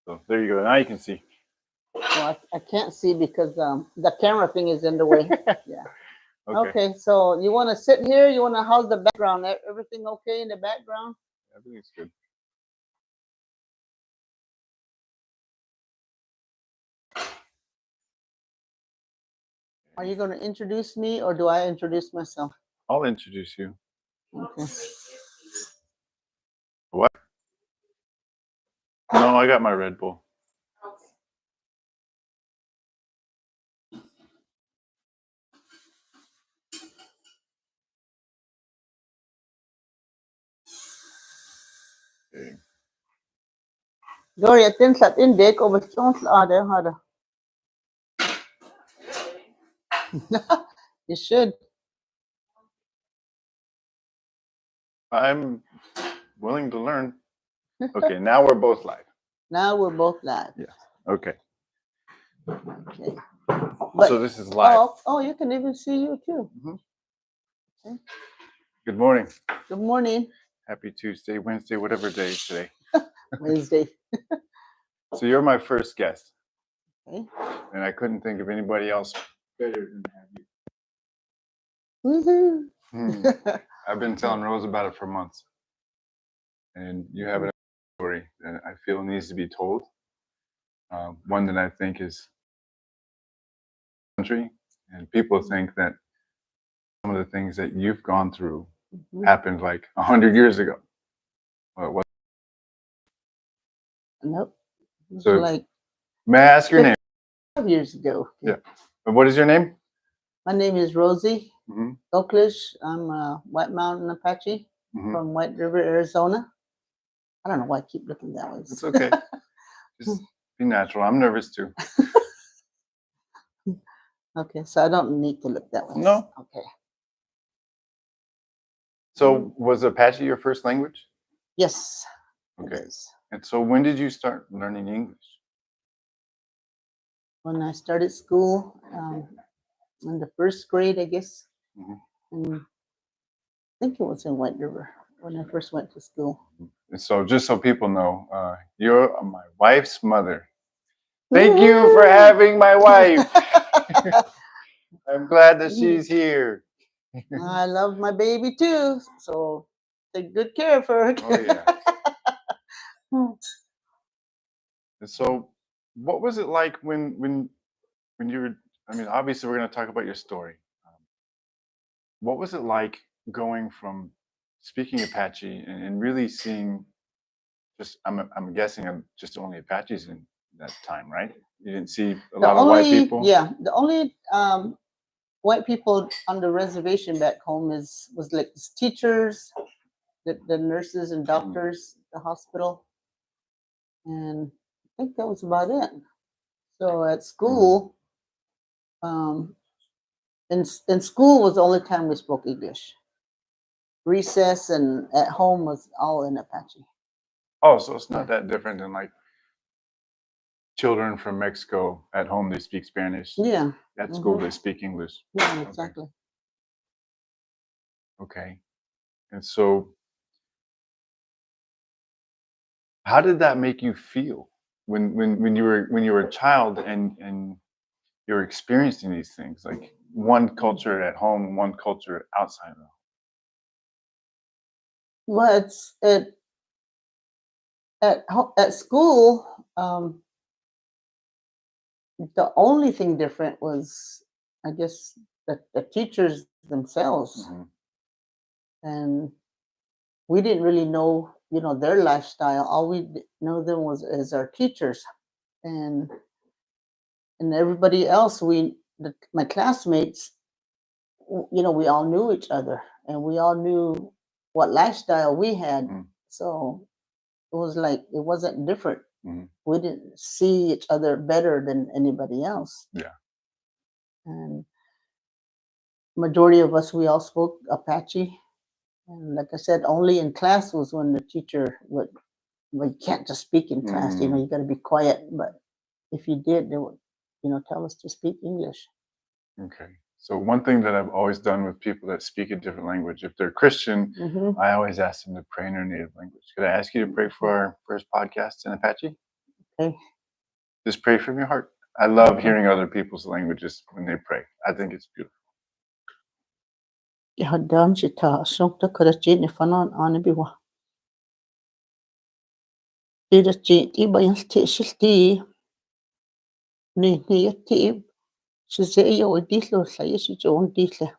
So there you go. Now you can see. Well, I can't see because the camera thing is in the way. Yeah. Okay. Okay, so you want to sit here? You want to, how's the background? Everything okay in the background? Everything's good. Are you going to introduce me or do I introduce myself? I'll introduce you. Okay. What? No, I got my Red Bull. Okay. Gloria, tinsat indik o bestond ada hada. You should. I'm willing to learn. Okay, now we're both live. Now we're both live. Yes. Okay. Okay. So this is live. Oh, you can even see you too. Good morning. Good morning. Happy Tuesday, Wednesday, whatever day is today. Wednesday. So you're my first guest, Okay. and I couldn't think of anybody else better than to have you. Woohoo. I've been telling Rose about it for months, and you have a story that I feel needs to be told. One that I think is country, and people think that some of the things that you've gone through happened like 100 years ago. Well, it wasn't. Nope. It's So- like May I ask your name? 5 years ago. Yeah. What is your name? My name is Rosie Mhm. Oaklish. I'm a White Mountain Apache Mhm. from White River, Arizona. I don't know why I keep looking that way. It's okay. Just be natural. I'm nervous too. Okay, so I don't need to look that way. No. Okay. So was Apache your first language? Yes. Okay. It is. And so when did you start learning English? When I started school, in the first grade, I guess. Mhm. And I think it was in White River when I first went to school. And so just so people know, you're my wife's mother. Thank you for having my wife. I'm glad that she's here. I love my baby too, so take good care of her. Oh yeah. And so, what was it like when you were? I mean, obviously, we're going to talk about your story. What was it like going from speaking Apache and really seeing? Just I'm guessing just only Apaches in that time, right? You didn't see a lot of white people. Yeah, the only white people on the reservation back home was like teachers, the nurses and doctors, the hospital, and I think that was about it. So at school, in school was the only time we spoke English. Recess and at home was all in Apache. Oh, so it's not that different than like children from Mexico at home. They speak Spanish. Yeah. At school, they speak English. Yeah, exactly. Okay. And so, how did that make you feel when you were a child and you were experiencing these things, like one culture at home, one culture outside of home? Well, at school, the only thing different was, I guess, the teachers themselves, and we didn't really know, their lifestyle. All we know them was as our teachers, and everybody else. My classmates, we all knew each other, and we all knew what lifestyle we had. So it was like it wasn't different. We didn't see each other better than anybody else. Yeah. And majority of us, we all spoke Apache. And like I said, only in class was when the teacher would, well, you can't just speak in class, you got to be quiet. But if you did, they would, tell us to speak English. Okay. So one thing that I've always done with people that speak a different language, if they're Christian, I always ask them to pray in their native language. Could I ask you to pray for our first podcast in Apache? Okay. Just pray from your heart. I love hearing other people's languages when they pray. I think it's beautiful. Hadam Shita, Sunk the Karachi, Nifanon, Anabiwa. Did a tea by a tea, near tea. She say, "Yo, Dislo, say, she's own Disla.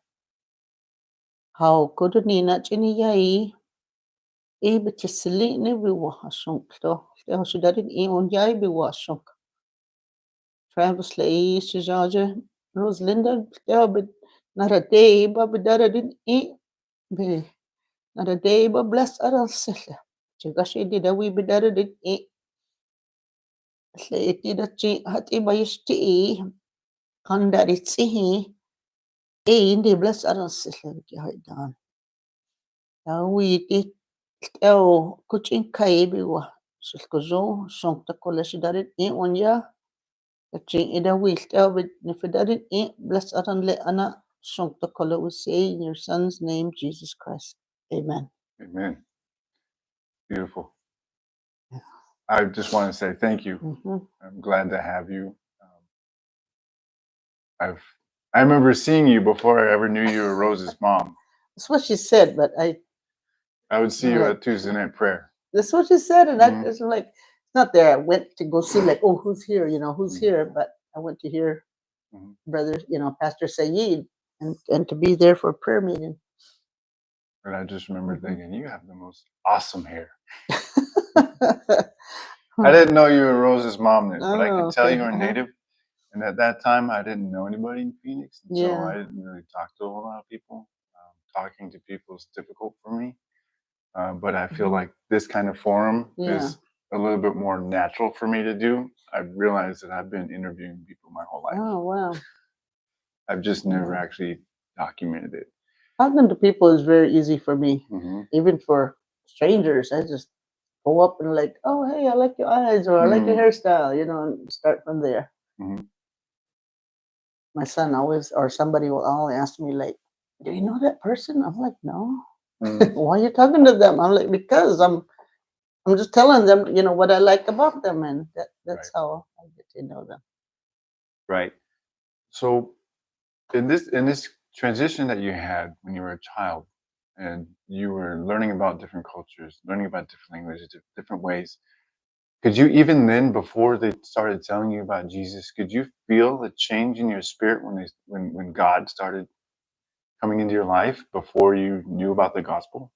How could Nina Jenny Yai? Able to sleep never was sunk, though. She didn't even Yai be was sunk. Travis Lay, she's Georgia, Rosalinda, but not a day, but didn't eat. Not a day, but bless other sister. She did a wee bit better than eat. Say, did a chi, hati by his tea. Kanda it's he. The bless other sister. Get done. Now we did. Oh, kucing kai biwa. Silkozo, song the college that it ain't one ya. The ching ida will tell with if it didn't ain't bless aran le ana song the color will say in your son's name, Jesus Christ. Amen. Amen. Beautiful. I just want to say thank you. Mm-hmm. I'm glad to have you. I remember seeing you before I ever knew you were Rose's mom. That's what she said, but I would see you at Tuesday night prayer. That's what she said, and I was like, it's not there. I went to go see, like, oh, who's here? Who's here? But I went to hear brother, Pastor Saeed, and to be there for a prayer meeting. And I just remember thinking, you have the most awesome hair. I didn't know you were Rose's mom then, but I could tell you were native. And at that time, I didn't know anybody in Phoenix, so I didn't really talk to a lot of people. Talking to people is difficult for me. But I feel like this kind of forum is a little bit more natural for me to do. I realized that I've been interviewing people my whole life. Oh, wow. I've just never actually documented it. Talking to people is very easy for me. Even for strangers, I just go up and like, oh, hey, I like your eyes, or I like your hairstyle, and start from there. My son always, or somebody will always ask me, like, do you know that person? I'm like, no. Why are you talking to them? I'm like, because I'm just telling them, what I like about them, and that's how I get to know them. Right. So in this transition that you had when you were a child, and you were learning about different cultures, learning about different languages, different ways, could you, even then, before they started telling you about Jesus, could you feel a change in your spirit when God started coming into your life before you knew about the gospel?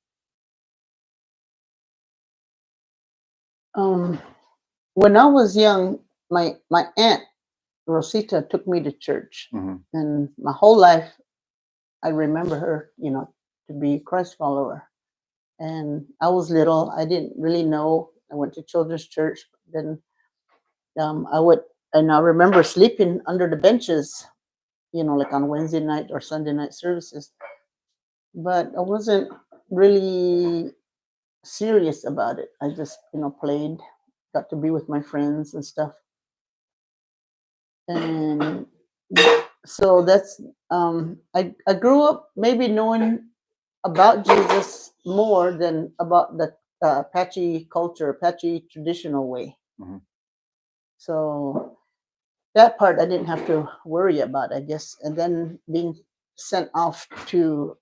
When I was young, my aunt Rosita took me to church, and my whole life I remember her, to be a Christ follower. And I was little; I didn't really know. I went to children's church. Then I remember sleeping under the benches, like on Wednesday night or Sunday night services. But I wasn't really serious about it. I just, played, got to be with my friends and stuff. And so that's I grew up maybe knowing about Jesus more than about the Apache culture, Apache traditional way. So that part I didn't have to worry about, I guess. And then being sent off to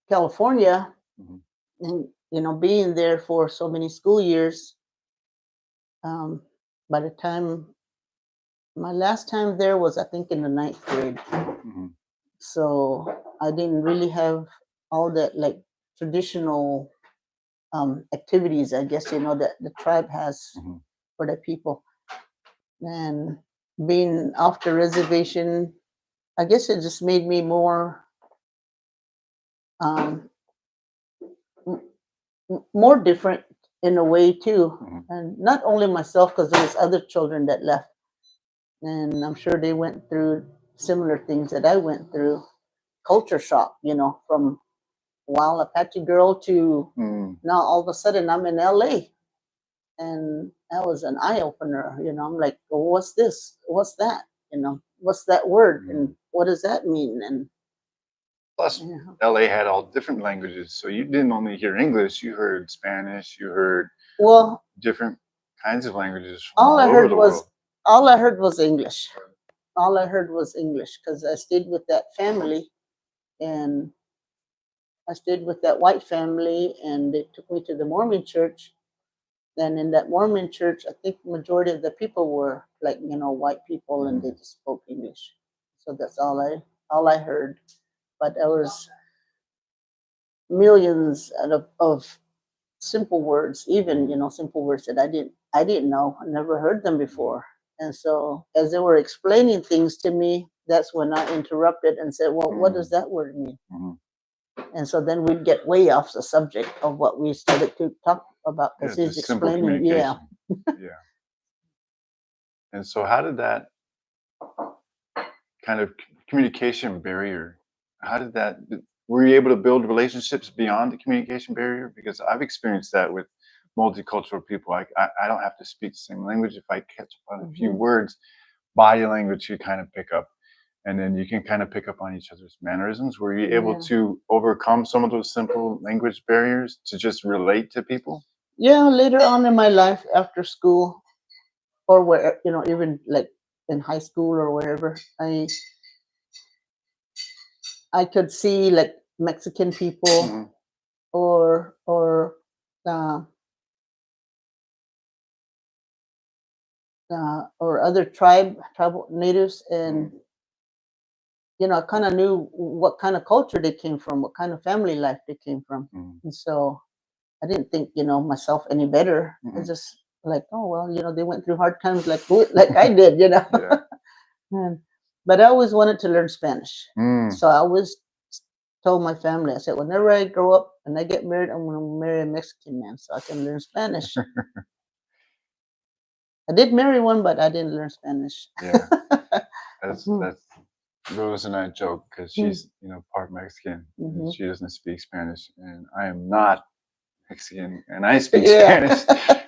California, and being there for so many school years. By the time my last time there was, I think, in the 9th grade. So I didn't really have all that like traditional activities, I guess, that the tribe has for the people. And being off the reservation, I guess it just made me more more different in a way too. And not only myself, because there was other children that left, and I'm sure they went through similar things that I went through. Culture shock, from wild Apache girl to now all of a sudden I'm in LA. And that was an eye opener. I'm like, well, what's this? What's that? What's that word? And what does that mean? And plus, LA had all different languages. So you didn't only hear English, you heard Spanish, you heard different kinds of languages from All all I over heard the was world. all I heard was English. All I heard was English because I stayed with that family, and I stayed with that white family, and they took me to the Mormon church. Then in that Mormon church, I think the majority of the people were like, white people, and they just spoke English. So that's all I heard. But there was millions of simple words, even simple words that I didn't know. I never heard them before. And so as they were explaining things to me, that's when I interrupted and said, well, what does that word mean? Mhm. And so then we'd get way off the subject of what we started to talk about Yeah, because he's just simple explaining. Yeah. communication. Yeah. And so, how did that kind of communication barrier? How did that? Were you able to build relationships beyond the communication barrier? Because I've experienced that with multicultural people. I don't have to speak the same language. If I catch up on a few Mhm. words, body language you kind of pick up, and then you can kind of pick up on each other's mannerisms. Were you able Yeah. to overcome some of those simple language barriers to just relate to people? Yeah, later on in my life after school or where, even like in high school or wherever, I could see like Mexican people Mhm. or uh, or other tribal natives, and I kind of knew what kind of culture they came from, what kind of family life they came from, Mhm. and so I didn't think myself any better. I Mhm. just like, oh well, they went through hard times like I did. Yeah. And, but I always wanted to learn Spanish, Mm. so I always told my family, I said, whenever I grow up and I get married, I'm going to marry a Mexican man so I can learn Spanish. I did marry one, but I didn't learn Spanish. Yeah. That's Mhm. that's Rose and I joke because she's part Mexican and Mhm. she doesn't speak Spanish, and I am not Mexican and I speak Yeah. Spanish.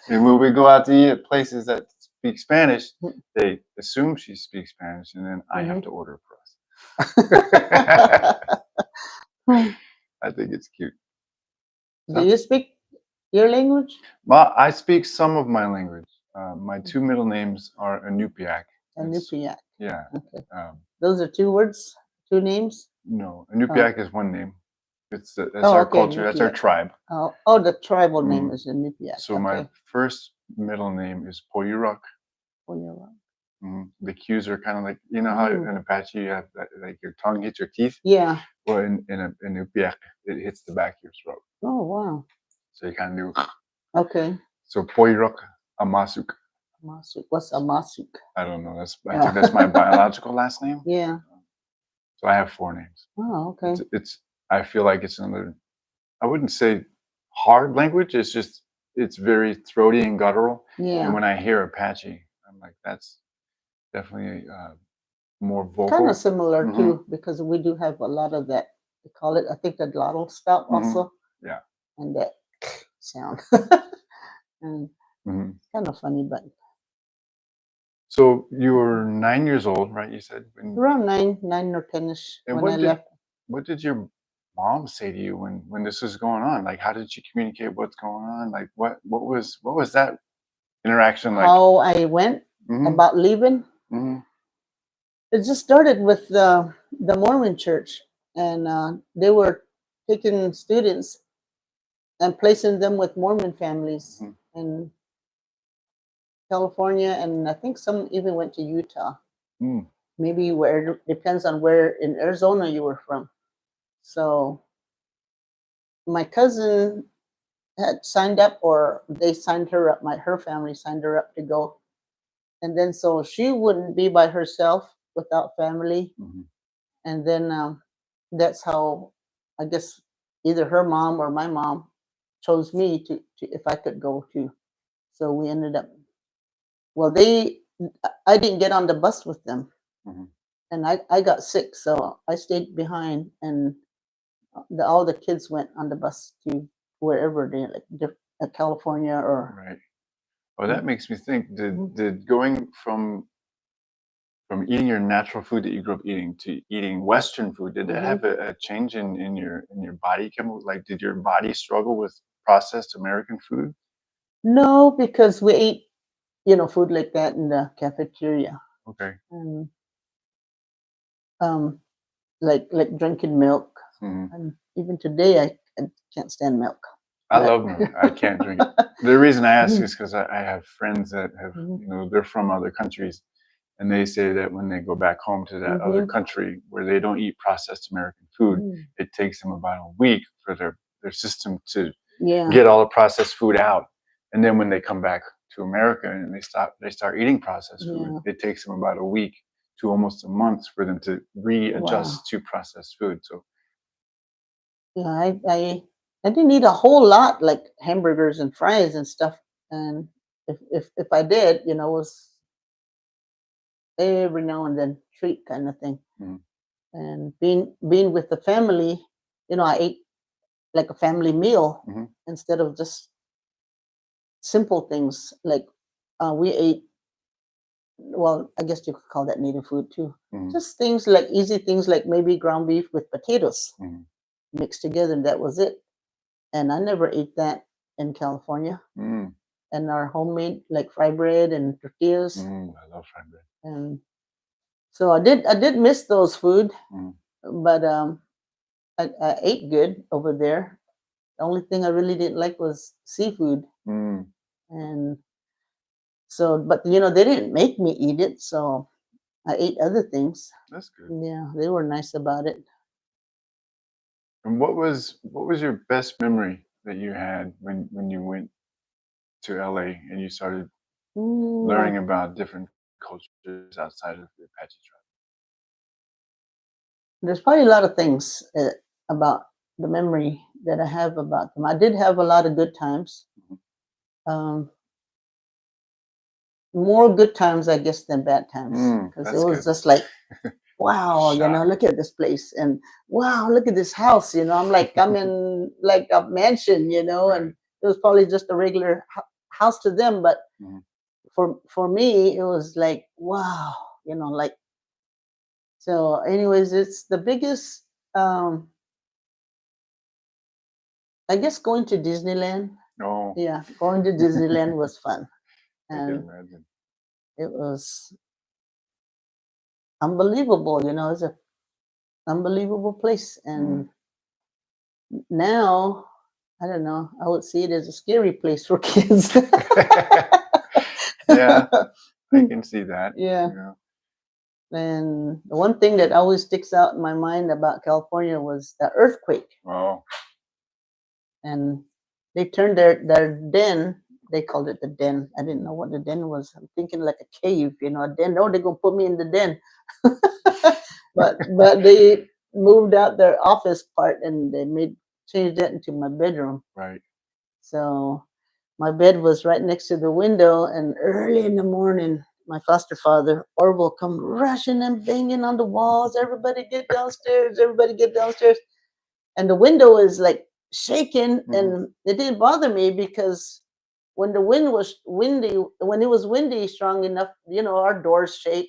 And when we go out to eat at places that speak Spanish, they assume she speaks Spanish, and then I have Mhm. to order for us. I think it's cute. Do So you speak your language? well, I speak some of my language. My two middle names are Anupiak. It's Anupiak. yeah. Okay. Um, Those are two words, two names? no, Oh, Anupiak is one name. That's oh our okay, culture. That's our Anupiak. tribe. Oh, the tribal name Mhm. is Anupiak. So my Okay. first middle name is Poyuruk. When you're wrong. The Q's are kind of like how Mm. in Apache you have that, like your tongue hits your teeth. Yeah. Well, in Upiak it hits the back of your throat, Oh, wow. so you kind of do. Okay. So Poyuruk Amasuk. Masuk. What's a masuk? I don't know. I think that's my biological last name. Yeah. So I have four names. Oh, okay. It's I feel like it's another. I wouldn't say hard language. It's very throaty and guttural. And Yeah. when I hear Apache, I'm like, that's definitely more Kind of vocal. similar Hmm. too, because we do have a lot of that. They call it, I think, the glottal stop Hmm. also, Yeah. and that sound. And Hmm. kind of funny, but So you were 9 years old, right? You said. around 9 or 10ish And when I left. what did your mom say to you when this was going on? Like, how did she communicate what's going on? Like, what was that interaction like? How I went Hmm. about leaving, Hmm. it just started with the Mormon church, and they were taking students and placing them with Mormon families Hmm. in California, and I think some even went to Utah. Mm. Maybe where depends on where in Arizona you were from. So my cousin had signed up, or they signed her up. Her family signed her up to go, and then so she wouldn't be by herself without family. Hmm. And then that's how I guess either her mom or my mom chose me to if I could go too. So we ended up. Well, I didn't get on the bus with them, Hmm. and I got sick, so I stayed behind, and all the kids went on the bus to wherever they like California or. Right. Well, that makes me think. Mhm. Did going from eating your natural food that you grew up eating to eating Western food, did that Mhm. have a change in your body chemical? Like, did your body struggle with processed American food? No, because we ate. food like that in the cafeteria. Okay. And um, like drinking milk. Hmm. And even today, I can't stand milk. I But love milk. I can't drink it. The reason I ask Mhm, is because I have friends that have, mhm, they're from other countries, and they say that when they go back home to that other mhm, country where they don't eat processed American food, mhm. it takes them about a week for their system to Yeah, get all the processed food out. And then when they come back to America and they start eating processed food, yeah. it takes them about a week to almost a month for them to readjust Wow. to processed food. So, Yeah, I didn't eat a whole lot like hamburgers and fries and stuff. And if I did, it was every now and then treat kind of thing. mm, And being with the family, I ate like a family meal mhm, instead of just simple things like we ate. Well, I guess you could call that native food too. mhm, Just things like easy things like maybe ground beef with potatoes mhm, mixed together, and that was it. And I never ate that in California. mm, And our homemade like fry bread and tortillas. I love fried bread. And so I did miss those food, Mm, but I ate good over there. The only thing I really didn't like was seafood. mm, And so, but they didn't make me eat it, so I ate other things. that's good. Yeah, they were nice about it. And what was your best memory that you had when you went to LA and you started My learning about different cultures outside of the Apache tribe? There's probably a lot of things about the memory that I have about them. I did have a lot of good times. Mhm. Um, More good times, I guess, than bad times, because it That's was good. just like, wow, Shock. look at this place, and wow, look at this house. I'm like, I'm in like a mansion, and Right. it was probably just a regular house to them, but Mhm. for me, it was like, wow, like so. Anyways, it's the biggest. Um, I guess going to Disneyland. Oh, Yeah, going to Disneyland was fun, I can and imagine. it was unbelievable. It's a unbelievable place, Mm. and now I don't know. I would see it as a scary place for kids. Yeah, I can see that. Yeah, You know. and the one thing that always sticks out in my mind about California was the earthquake, Oh, and they turned their den. They called it the den. I didn't know what the den was. I'm thinking like a cave, a den. Oh, they're gonna put me in the den. but they moved out their office part and they made changed that into my bedroom. right. So my bed was right next to the window, and early in the morning, my foster father, Orville, come rushing and banging on the walls. Everybody get downstairs. Everybody get downstairs. And the window is like shaking, Mhm. and it didn't bother me because when the wind was windy, when it was windy strong enough, our doors shook,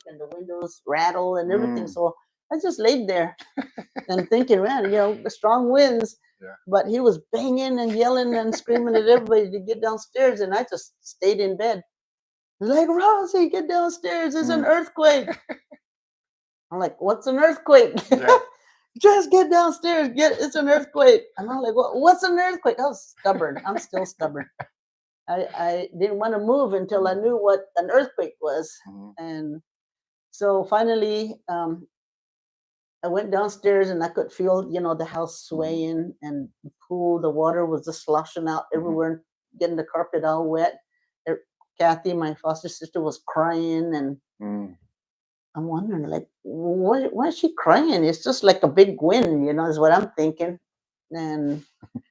and the windows rattle and everything. Mm. So I just laid there and thinking, man, the strong winds. Yeah. But he was banging and yelling and screaming at everybody to get downstairs, and I just stayed in bed. Like, Rosie, get downstairs. There's an Mm. earthquake. I'm like, what's an earthquake? Yeah. Just get downstairs. It's an earthquake. And I'm like, what's an earthquake? I was stubborn. I'm still stubborn. I didn't want to move until I knew what an earthquake was. Mhm. And so finally, I went downstairs and I could feel, the house Mhm. swaying, and the pool, the water was just sloshing out Mhm. everywhere, getting the carpet all wet. Er, Kathy, my foster sister, was crying, and Mm. I'm wondering, like, why is she crying? It's just like a big wind, is what I'm thinking. And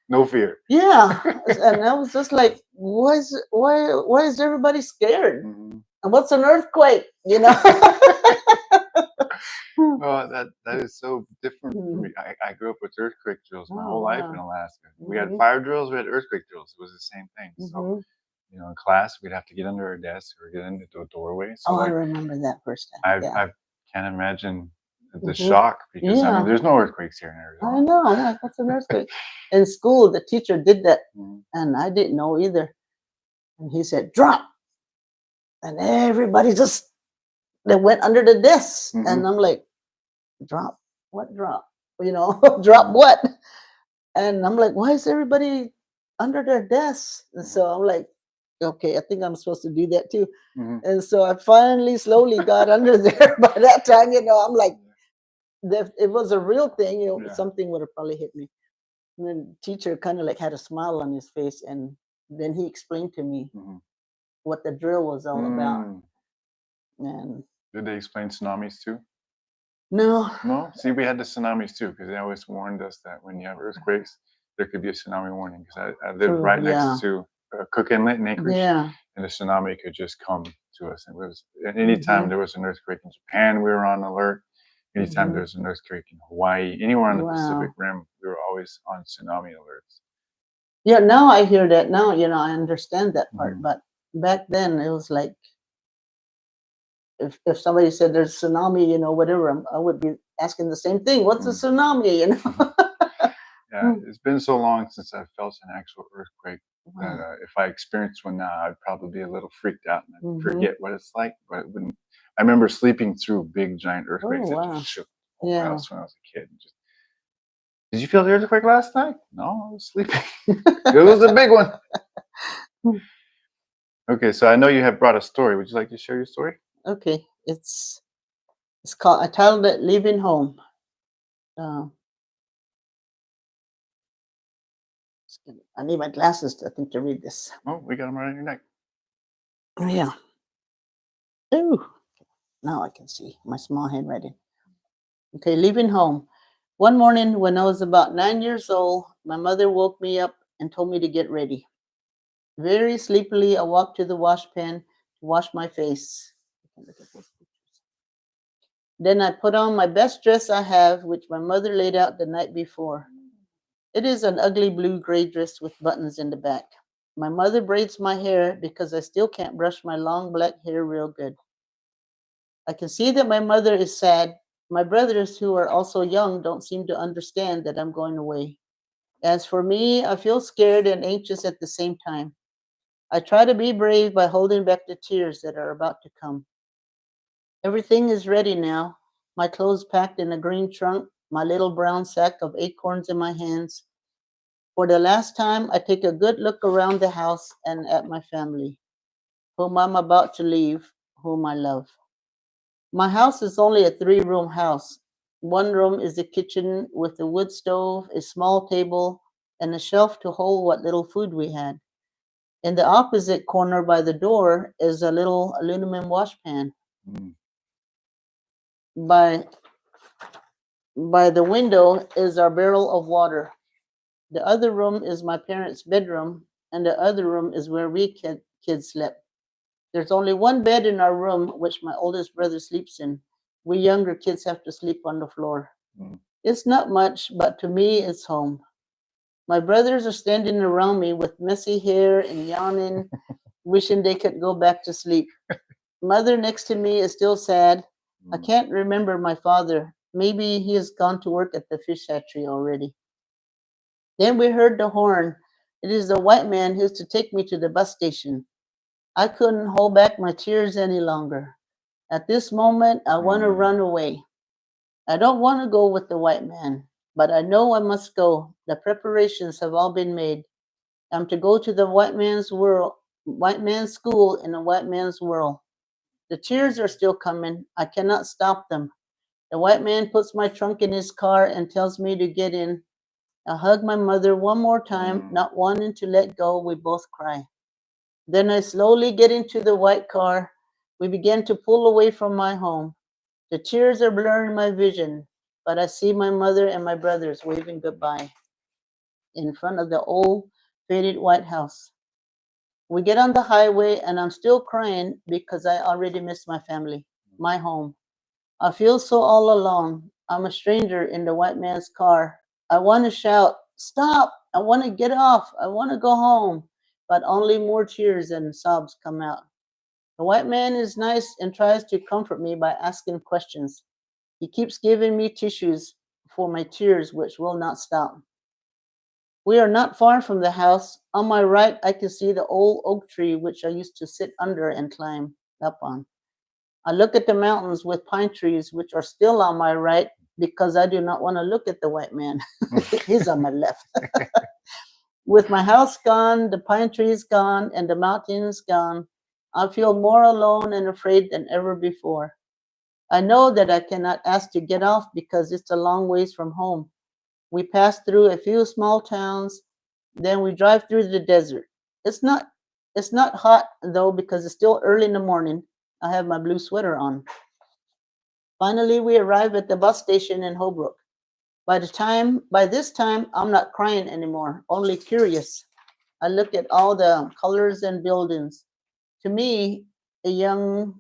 No fear. yeah, and I was just like, why is everybody scared? Mhm. And what's an earthquake? Well, that is so different for Mm. me. I grew up with earthquake drills my whole Oh life in wow. Alaska. We had Hmm. fire drills, we had earthquake drills. It was the same thing. So, Hmm. in class, we'd have to get under our desk or get into a doorway. So, Oh, I like, remember that first time. I Yeah. I can't imagine the Hmm. shock because I mean, Yeah, there's no earthquakes here in I Arizona. know. I'm like, what's an earthquake? In school, the teacher did that, Mhm. and I didn't know either. And he said, "Drop." and everybody just they went under the desk, Mhm. and I'm like, drop what drop? You know, drop Mhm. what? And I'm like, why is everybody under their desks? And Mhm. so I'm like, okay, I think I'm supposed to do that too. Mhm. And so I finally slowly got under there. By that time, I'm like, if it was a real thing, Yeah. something would have probably hit me. And then the teacher kind of like had a smile on his face, and then he explained to me Mhm. what the drill was all about. Mm. And Did they explain tsunamis too? no, No? See, we had the tsunamis too because they always warned us that when you have earthquakes, there could be a tsunami warning because I live true, right yeah, next to Cook Inlet in Anchorage, yeah, and a tsunami could just come to us. It was anytime hmm, there was an earthquake in Japan, we were on alert. Anytime hmm, there's an earthquake in Hawaii, anywhere on the Pacific wow. Rim, we were always on tsunami alerts. Yeah, now I hear that. Now, I understand that part. Mhm. But back then, it was like if somebody said there's tsunami, whatever, I would be asking the same thing. What's a Mm. tsunami? Yeah, Mm, it's been so long since I felt an actual earthquake that wow. if I experienced one now, I'd probably be a little freaked out and I'd Hmm. forget what it's like. But it wouldn't. I remember sleeping through big giant Oh, earthquakes that just wow. shook the whole Yeah. house when I was a kid. Just, did you feel the earthquake last night? No, I was sleeping. It was a big one. Okay, so I know you have brought a story. Would you like to share your story? Okay. It's called. I titled it "Leaving Home." Uh, I need my glasses, I think, to read this. Oh, we got them right on your neck. Oh, yeah. Ooh. Now I can see my small handwriting. Okay, leaving home. One morning when I was about 9 years old, my mother woke me up and told me to get ready. Very sleepily, I walked to the wash pen to wash my face. Then I put on my best dress I have, which my mother laid out the night before. It is an ugly blue gray dress with buttons in the back. My mother braids my hair because I still can't brush my long black hair real good. I can see that my mother is sad. My brothers, who are also young, don't seem to understand that I'm going away. As for me, I feel scared and anxious at the same time. I try to be brave by holding back the tears that are about to come. Everything is ready now. My clothes packed in a green trunk, my little brown sack of acorns in my hands. For the last time, I take a good look around the house and at my family, whom I'm about to leave, whom I love. My house is only a three-room house. One room is the kitchen with a wood stove, a small table, and a shelf to hold what little food we had. In the opposite corner by the door is a little aluminum washpan. Mm. By by the window is our barrel of water. The other room is my parents' bedroom, and the other room is where we kids slept. There's only one bed in our room, which my oldest brother sleeps in. We younger kids have to sleep on the floor. Mm. It's not much, but to me, it's home. My brothers are standing around me with messy hair and yawning, wishing they could go back to sleep. Mother next to me is still sad. I Mm. can't remember my father. Maybe he has gone to work at the fish hatchery already. Then we heard the horn. It is the white man who's to take me to the bus station. I couldn't hold back my tears any longer. At this moment, I want to Mm. run away. I don't want to go with the white man, but I know I must go. The preparations have all been made. I'm to go to the white man's world, white man's school in the white man's world. The tears are still coming. I cannot stop them. The white man puts my trunk in his car and tells me to get in. I hug my mother one more time, Mm. not wanting to let go. We both cry. Then I slowly get into the white car. We begin to pull away from my home. The tears are blurring my vision, but I see my mother and my brothers waving goodbye in front of the old faded white house. We get on the highway and I'm still crying because I already miss my family, my home. I feel so all alone. I'm a stranger in the white man's car. I want to shout, "Stop! I want to get off. I want to go home." But only more tears and sobs come out. The white man is nice and tries to comfort me by asking questions. He keeps giving me tissues for my tears, which will not stop. We are not far from the house. On my right, I can see the old oak tree which I used to sit under and climb. up on. I look at the mountains with pine trees, which are still on my right because I do not want to look at the white man. He's on my left. With my house gone, the pine trees gone, and the mountains gone, I feel more alone and afraid than ever before. I know that I cannot ask to get off because it's a long ways from home. We pass through a few small towns, then we drive through the desert. It's not it's not hot though because it's still early in the morning. I have my blue sweater on. Finally, we arrive at the bus station in Holbrook. By this time, I'm not crying anymore, only curious. I look at all the colors and buildings. To me, a young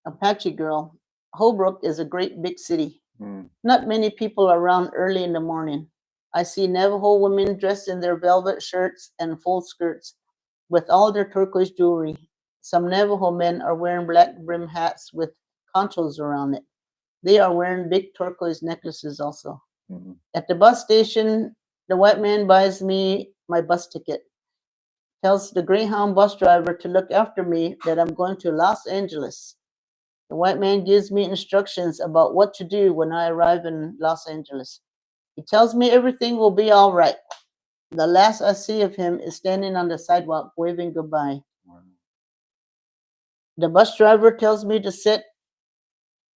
Apache girl, Holbrook is a great big city. Mm. Not many people around early in the morning. I see Navajo women dressed in their velvet shirts and full skirts with all their turquoise jewelry. Some Navajo men are wearing black brim hats with conchos around it. They are wearing big turquoise necklaces also. Mhm. At the bus station, the white man buys me my bus ticket, tells the Greyhound bus driver to look after me that I'm going to Los Angeles. The white man gives me instructions about what to do when I arrive in Los Angeles. He tells me everything will be all right. The last I see of him is standing on the sidewalk waving goodbye. Wow. The bus driver tells me to sit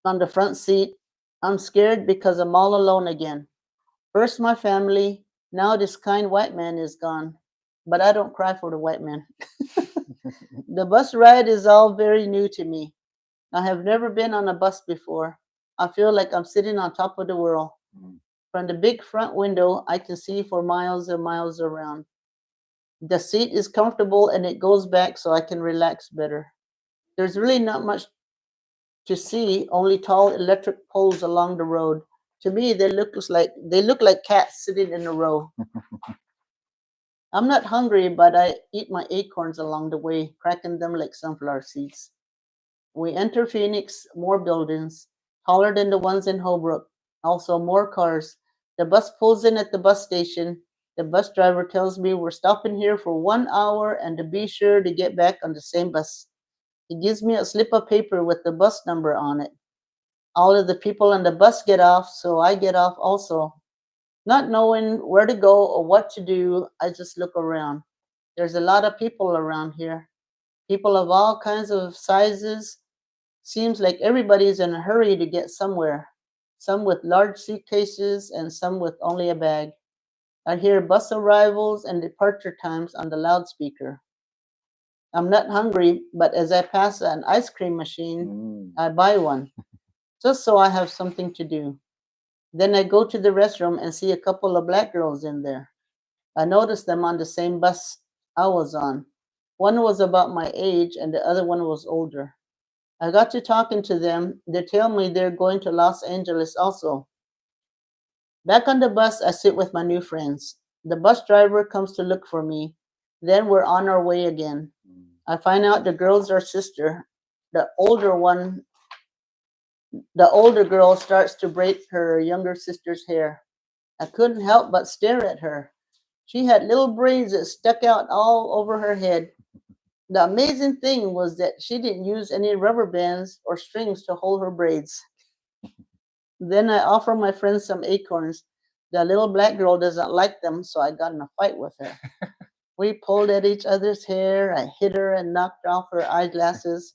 on the front seat. I'm scared because I'm all alone again. First my family, now this kind white man is gone. But I don't cry for the white man. The bus ride is all very new to me. I have never been on a bus before. I feel like I'm sitting on top of the world. Mm. From the big front window, I can see for miles and miles around. The seat is comfortable and it goes back so I can relax better. There's really not much to see, only tall electric poles along the road. To me, they look like cats sitting in a row. I'm not hungry, but I eat my acorns along the way, cracking them like sunflower seeds. We enter Phoenix, more buildings, taller than the ones in Holbrook, also more cars. The bus pulls in at the bus station. The bus driver tells me we're stopping here for 1 hour and to be sure to get back on the same bus. He gives me a slip of paper with the bus number on it. All of the people on the bus get off, so I get off also. Not knowing where to go or what to do, I just look around. There's a lot of people around here. People of all kinds of sizes. Seems like everybody's in a hurry to get somewhere. Some with large suitcases and some with only a bag. I hear bus arrivals and departure times on the loudspeaker. I'm not hungry, but as I pass an ice cream machine, Mm. I buy one, just so I have something to do. Then I go to the restroom and see a couple of black girls in there. I noticed them on the same bus I was on. One was about my age and the other one was older. I got to talking to them. They tell me they're going to Los Angeles also. Back on the bus, I sit with my new friends. The bus driver comes to look for me. Then we're on our way again. Mm. I find out the girls are sister. The older one, the older girl starts to braid her younger sister's hair. I couldn't help but stare at her. She had little braids that stuck out all over her head. The amazing thing was that she didn't use any rubber bands or strings to hold her braids. Then I offer my friend some acorns. The little black girl doesn't like them, so I got in a fight with her. We pulled at each other's hair. I hit her and knocked off her eyeglasses.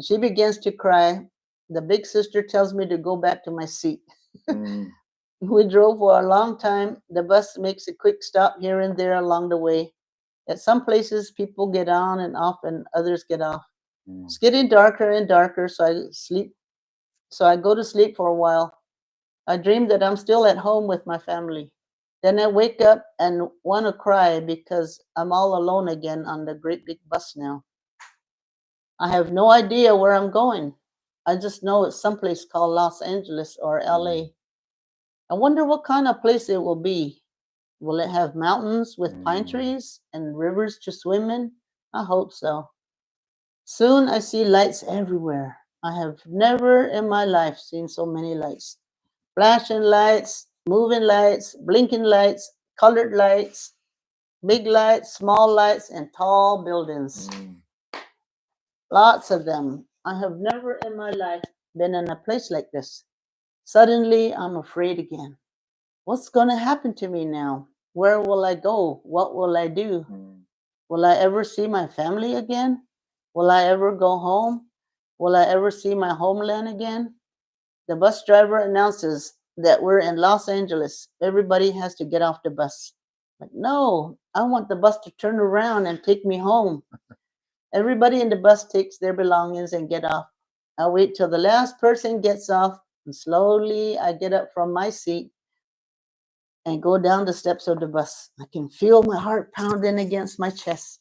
She begins to cry. The big sister tells me to go back to my seat. Mm. We drove for a long time. The bus makes a quick stop here and there along the way. At some places, people get on and off, and others get off. Mm. It's getting darker and darker, so I sleep. So I go to sleep for a while. I dream that I'm still at home with my family. Then I wake up and want to cry because I'm all alone again on the great big bus now. I have no idea where I'm going. I just know it's someplace called Los Angeles or Mm. LA. I wonder what kind of place it will be. Will it have mountains with pine Mm. trees and rivers to swim in? I hope so. Soon I see lights everywhere. I have never in my life seen so many lights. Flashing lights, moving lights, blinking lights, colored lights, big lights, small lights, and tall buildings. Mm. lots of them. I have never in my life been in a place like this. Suddenly, I'm afraid again. What's going to happen to me now? Where will I go? What will I do? Mm. Will I ever see my family again? Will I ever go home? Will I ever see my homeland again? The bus driver announces that we're in Los Angeles. Everybody has to get off the bus. Like, no, I want the bus to turn around and take me home. Everybody in the bus takes their belongings and get off. I wait till the last person gets off, and slowly I get up from my seat and go down the steps of the bus. I can feel my heart pounding against my chest.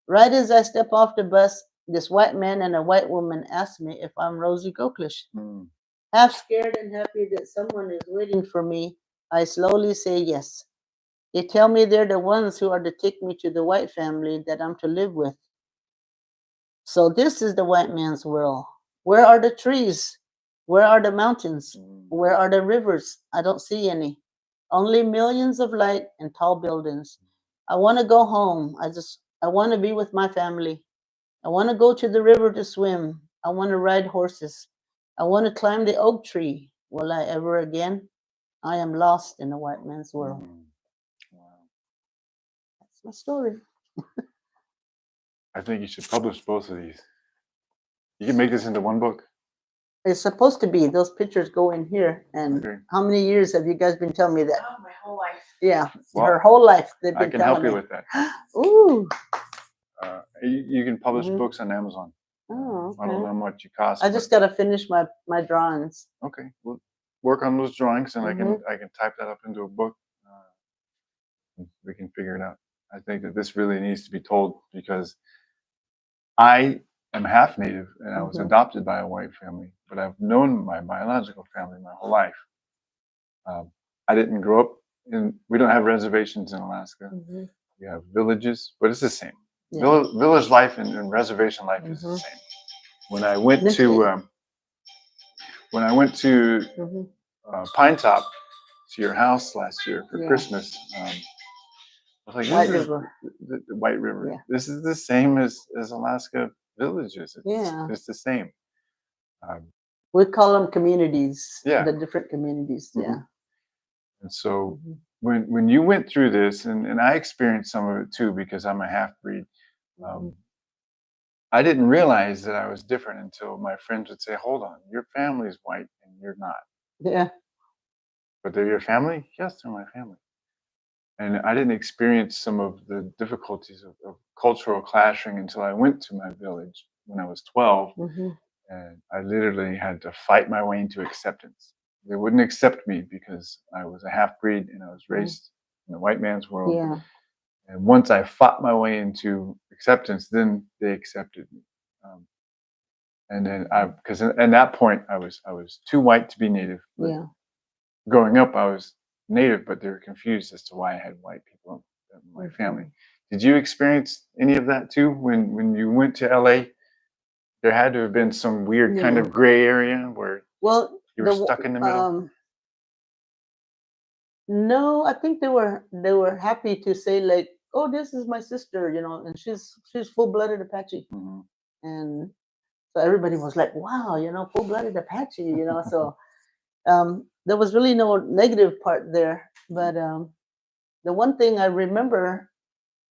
Right as I step off the bus, this white man and a white woman ask me if I'm Rosie Goklish. Mm. Half scared and happy that someone is waiting for me, I slowly say yes. They tell me they're the ones who are to take me to the white family that I'm to live with. So this is the white man's world. Where are the trees? Where are the mountains? Where are the rivers? I don't see any. Only millions of light and tall buildings. I want to go home. I want to be with my family. I want to go to the river to swim. I want to ride horses. I want to climb the oak tree. Will I ever again? I am lost in the white man's world. Mm. Wow. That's my story. I think you should publish both of these. You can make this into one book. It's supposed to be. Those pictures go in here. And Okay. how many years have you guys been telling me that? Oh, my whole life. Yeah, Well, her whole life they've been I can telling help you me. with that. Ooh. You can publish Mhm. books on Amazon. Oh, I don't okay. know how much you cost. I just got to finish my drawings. Okay. We'll work on those drawings, and Mhm. I can type that up into a book. We can figure it out. I think that this really needs to be told because I am half Native and I was Mhm. adopted by a white family, but I've known my biological family my whole life. I didn't grow up in. We don't have reservations in Alaska. Mhm. We have villages, but it's the same. Yeah. Village life and reservation life is the Mhm. same. When I went This to is- Mhm. Pine Top to your house last year for Yeah. Christmas, I was like, White "This is River. the White River. Yeah. This is the same as Alaska villages. Yeah. It's the same." Um, We call them communities. Yeah. The different communities. Mhm. Yeah. and so Mhm. when you went through this, and I experienced some of it too because I'm a half breed. Mhm. I didn't realize that I was different until my friends would say, "Hold on, your family's white and you're not." Yeah. But they're your family? Yes, they're my family. And I didn't experience some of the difficulties of cultural clashing until I went to my village when I was 12. Mhm. And I literally had to fight my way into acceptance. They wouldn't accept me because I was a half breed and I was raised in the white man's world. Yeah. And once I fought my way into acceptance, then they accepted me. And then because at that point I was too white to be Native. But Yeah. growing up, I was Native, but they were confused as to why I had white people in my family. Mhm. Did you experience any of that too when you went to LA? There had to have been some weird kind Yeah. of gray area where Well, you were stuck in the middle. No, I think they were happy to say like, "Oh, this is my sister," and she's full-blooded Apache, Mhm. and so everybody was like, "Wow, full-blooded Apache." So there was really no negative part there, but the one thing I remember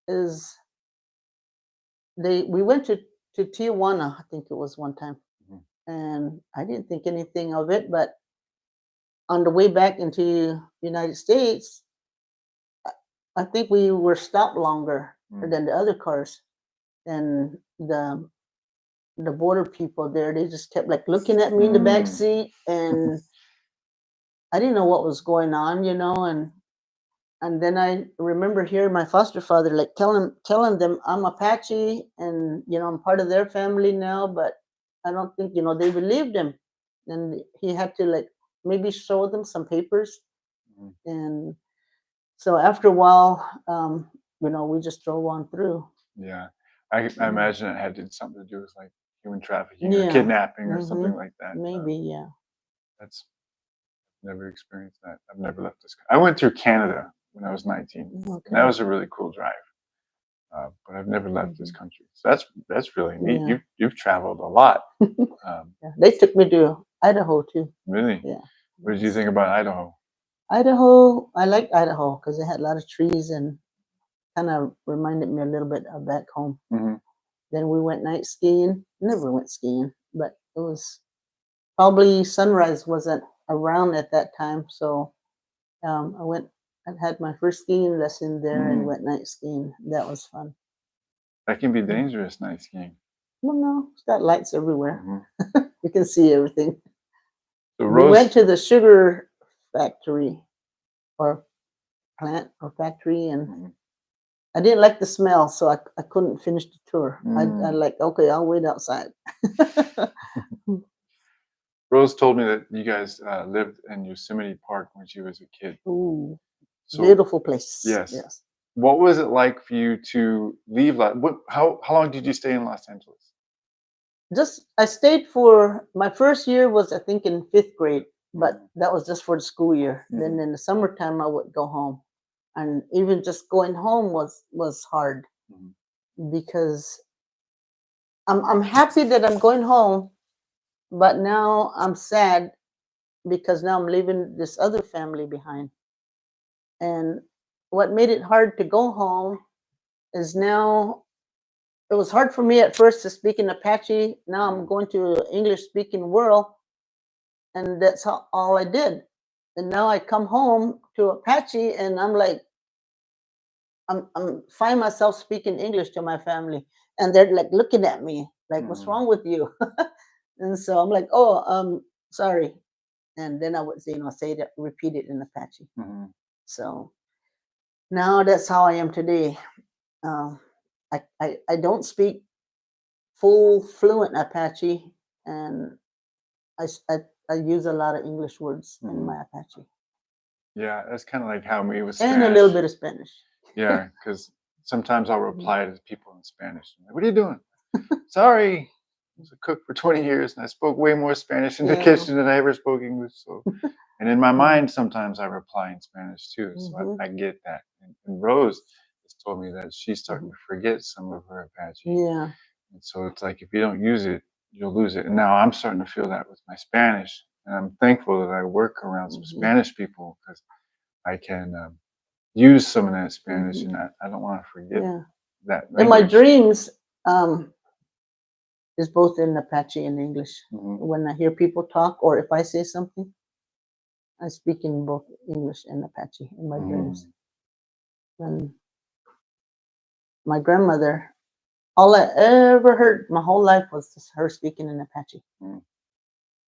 is we went to Tijuana, I think it was one time, Mhm. and I didn't think anything of it, but on the way back into United States, I think we were stopped longer Mm. than the other cars, and the border people there, they just kept like looking at me in the back Mm. seat, and I didn't know what was going on, and then I remember hearing my foster father like telling them I'm Apache, and I'm part of their family now, but I don't think they believed him, and he had to like maybe show them some papers, Mhm. and so after a while, we just drove on through. Yeah. I Mhm. imagine it had something to do with like human trafficking or Yeah. kidnapping or Hmm. something like that. Maybe, yeah. That's never experienced that. I've never left this. I went through Canada when I was 19. And that Okay. was a really cool drive. but I've never left this Mhm. country. So that's really neat. Yeah. You've traveled a lot. Yeah. They took me to Idaho too. Really. Yeah. What did you think about Idaho? Idaho, I liked Idaho because it had a lot of trees and kind of reminded me a little bit of back home. Hmm. Then we went night skiing. Never went skiing, but it was probably sunrise wasn't around at that time. So I went, I had my first skiing lesson there and Mm. went night skiing. That was fun. That can be Mm. dangerous night skiing. Well, no, it's got lights everywhere. Hmm. You can see everything. So We went Rose, to the sugar factory or plant or factory, and Mhm. I didn't like the smell, so I couldn't finish the tour. I Mm. like, okay, I'll wait outside. Rose told me that you guys lived in Yosemite Park when she was a kid. Ooh, So beautiful place. yes, Yes. what was it like for you to leave? How long did you stay in Los Angeles? Just I stayed for my first year was I think in fifth grade, but Mhm. that was just for the school year. Then Mhm. in the summertime I would go home, and even just going home was hard Mhm. because I'm happy that I'm going home, but now I'm sad because now I'm leaving this other family behind. And what made it hard to go home is now it was hard for me at first to speak in Apache. Now I'm Mhm. going to an English speaking world, and that's all I did. And now I come home to Apache, and I'm like, I'm find myself speaking English to my family, and they're like looking at me like, "What's Mhm. wrong with you?" And so I'm like, "Oh, sorry." And then I would say, say that, repeat it in Apache. Mhm. So now that's how I am today. Um, I don't speak full fluent Apache, and I, s- I I use a lot of English words in Mhm. my Apache Yeah, that's kind of like how me with and a little Spanish. bit of Spanish. Yeah, because sometimes I'll Mhm. reply to people in Spanish. I'm like, what are you doing? Sorry, I was a cook for 20 years and I spoke way more Spanish in the Yeah. kitchen than I ever spoke English. So, and in my Yeah. mind, sometimes I reply in Spanish too. So Hmm. I get that. And Rose has told me that she's starting Hmm. to forget some of her Apache. Yeah. And so it's like if you don't use it, you'll lose it. And now I'm starting to feel that with my Spanish. And I'm thankful that I work around some Hmm. Spanish people because I can use some of that Spanish, Hmm. and I don't want to forget Yeah. that In my language. dreams, um, is both in Apache and English. Hmm. When I hear people talk, or if I say something, I speak in both English and Apache in my dreams. Mm. And my grandmother, all I ever heard my whole life was just her speaking in Apache. Mm.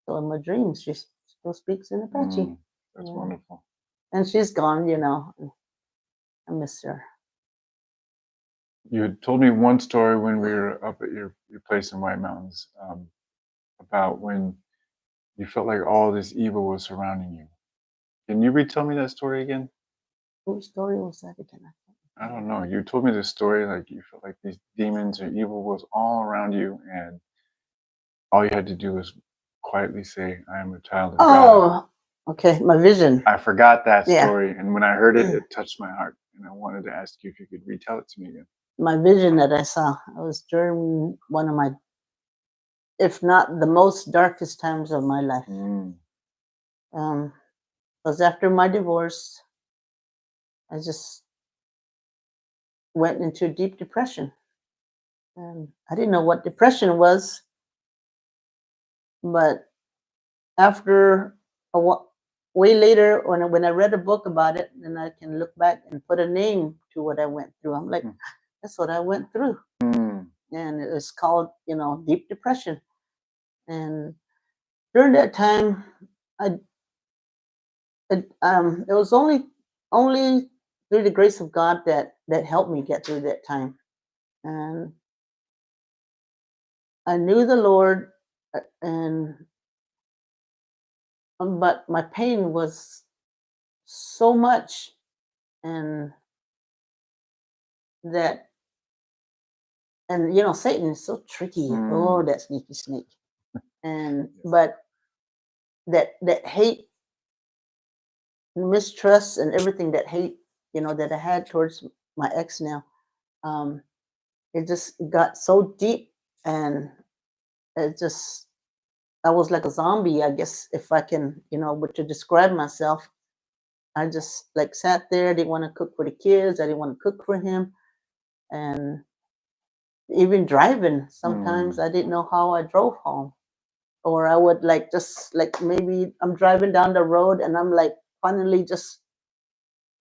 So in my dreams, she still speaks in Apache. Mm. That's Yeah. wonderful. And she's gone, and I miss her. You had told me one story when we were up at your place in White Mountains about when you felt like all this evil was surrounding you. Can you retell me that story again? What story was that again? I don't know. You told me this story like you felt like these demons or evil was all around you, and all you had to do was quietly say, "I am a child of God." Oh, okay. My vision. I forgot that Yeah. story, and when I heard it, it touched my heart, and I wanted to ask you if you could retell it to me again. My vision that I saw. It was during one of my, if not the most darkest times of my life. Mm. It was after my divorce. I just went into a deep depression. And I didn't know what depression was, but after way later, when I read a book about it, then I can look back and put a name to what I went through. I'm like, that's what I went through, Mm. and it was called, deep depression. And during that time, I it was only through the grace of God that helped me get through that time. And I knew the Lord, and but my pain was so much, and that and Satan is so tricky. Oh, Mm. that sneaky snake. And but that hate, mistrust, and everything, that hate, that I had towards my ex now, um, it just got so deep, and it just I was like a zombie, I guess, if I can, but to describe myself. I just like sat there. I didn't want to cook for the kids. I didn't want to cook for him, and even driving. Sometimes Mm. I didn't know how I drove home, or I would like just like maybe I'm driving down the road and I'm like finally just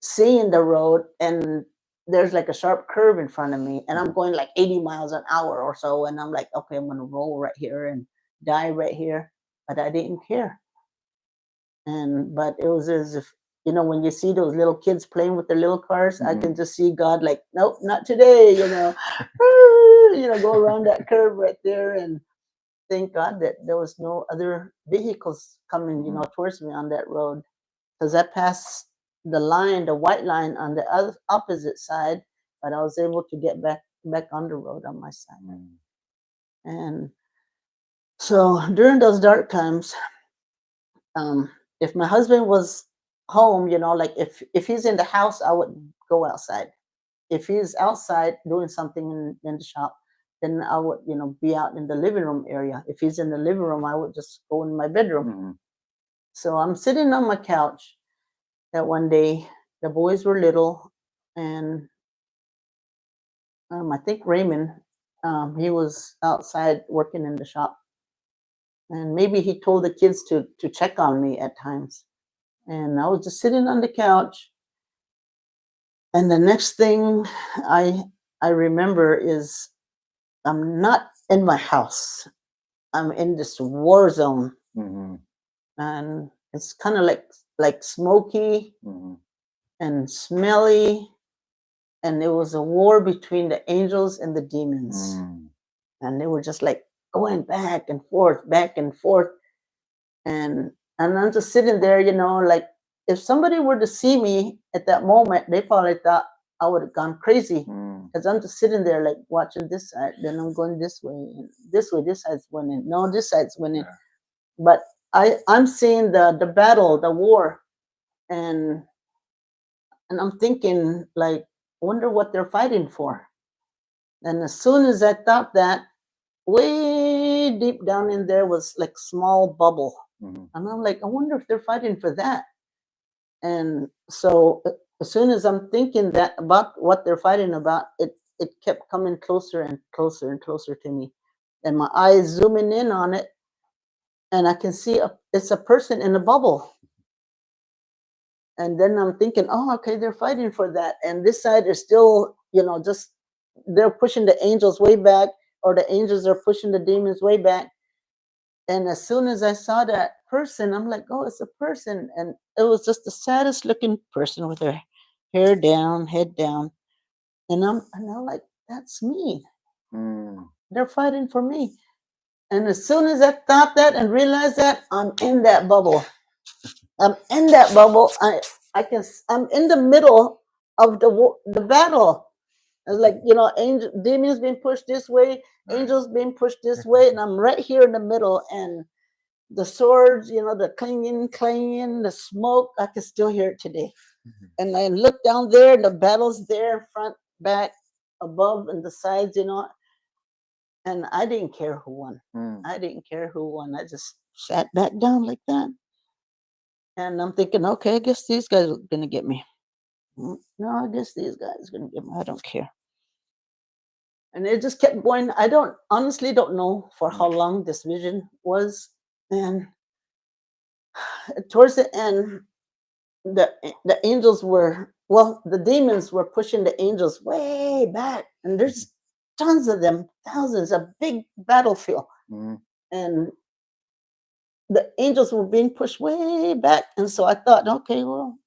seeing the road, and there's like a sharp curve in front of me, and I'm Mhm. going like 80 miles an hour or so, and I'm like, okay, I'm gonna roll right here and die right here, but I didn't care. And but it was as if, when you see those little kids playing with their little cars, I Mhm. can just see God like, nope, not today, go around that curve right there. And thank God that there was no other vehicles coming, Mhm. towards me on that road, because I passed the line, the white line on the other opposite side, but I was able to get back on the road on my side. Mm. And so during those dark times, um, if my husband was home, like if he's in the house, I would go outside. If he's outside doing something in the shop, then I would, be out in the living room area. If he's in the living room, I would just go in my bedroom. Mhm. So I'm sitting on my couch that one day. The boys were little, and I think Raymond, he was outside working in the shop, and maybe he told the kids to check on me at times. And I was just sitting on the couch, and the next thing I I remember is I'm not in my house. I'm in this war zone, Mhm. and it's kind of like smoky Mhm. and smelly, and it was a war between the angels and the demons, Mm. and they were just like going back and forth, and I'm just sitting there, like if somebody were to see me at that moment, they probably thought I would have gone crazy, Mm. because I'm just sitting there like watching this side, then I'm going this way, and this way, this side's winning, no, this side's winning, Yeah. but I'm seeing the battle, the war, and I'm thinking like, wonder what they're fighting for. And as soon as I thought that, way deep down in there was like small bubble, Mhm. and I'm like, I wonder if they're fighting for that. And so as soon as I'm thinking that about what they're fighting about, it kept coming closer and closer and closer to me, and my eyes zooming in on it, and I can see it's a person in a bubble. And then I'm thinking, oh, okay, they're fighting for that, and this side is still, just they're pushing the angels way back, or the angels are pushing the demons way back. And as soon as I saw that person, I'm like, oh, it's a person. And it was just the saddest looking person with her hair down, head down. And I'm like, that's me. Mm. They're fighting for me. And as soon as I thought that and realized that, I'm in that bubble. I'm in that bubble. I'm in the middle of the battle. It's like, demons being pushed this way, Right. angels being pushed this way, and I'm right here in the middle. And the swords, the clanging, the smoke, I can still hear it today. Mhm. And I look down there, and the battle's there, front, back, above, and the sides, and I didn't care who won. Mm. I didn't care who won. I just sat back down like that. And I'm thinking, okay, I guess these guys are going to get me. No, I guess these guys are going to get me. I don't care. And it just kept going. I don't honestly don't know for how Mm. long this vision was. And towards the end, the angels were, well, the demons were pushing the angels way back, and there's tons of them, thousands, a big battlefield, Mhm. and the angels were being pushed way back. And so I thought, okay, well,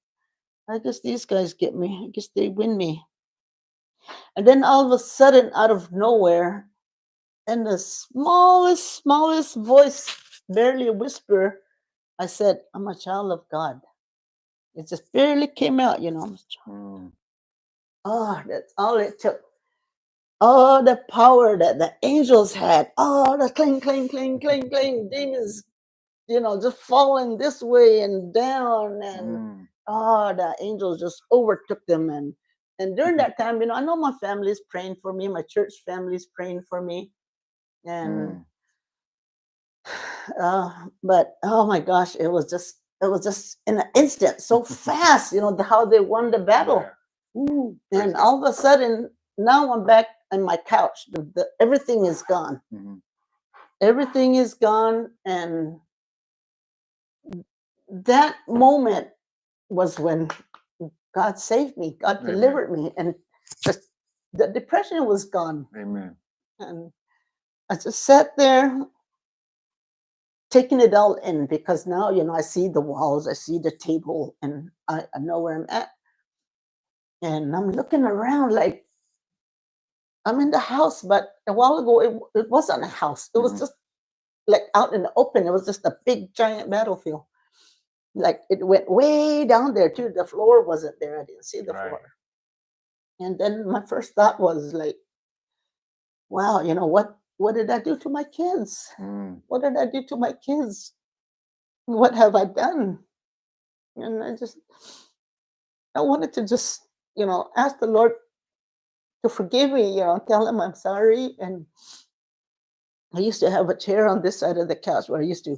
I guess these guys get me, I guess they win me. And then all of a sudden, out of nowhere, in the smallest voice, barely a whisper, I said, I'm a child of God. It just barely came out. Mm. Oh, that's all it took. All the power that the angels had. Oh, the cling, cling, cling, cling, cling. Demons, just falling this way and down. And Mm. oh, the angels just overtook them. And during that time, I know my family's praying for me, my church family's praying for me. And Mm. but oh my gosh, it was just in an instant, so fast, how they won the battle. Yeah. Ooh. Praise And God. all of a sudden, now I'm back on my couch. Everything is gone. Mhm. Everything is gone. And that moment was when God saved me. God Amen. delivered me. And the, the depression was gone. Amen. And I just sat there taking it all in, because now, I see the walls, I see the table, and I know where I'm at. And I'm looking around like I'm in the house, but a while ago it wasn't a house. It was Mhm. just like out in the open. It was just a big giant battlefield. Like it went way down there too. The floor wasn't there. I didn't see the Right. floor. And then my first thought was like, wow, what did I do to my kids? Mm. What did I do to my kids? What have I done? And I wanted to just, ask the Lord to forgive me, tell him I'm sorry. And I used to have a chair on this side of the couch where I used to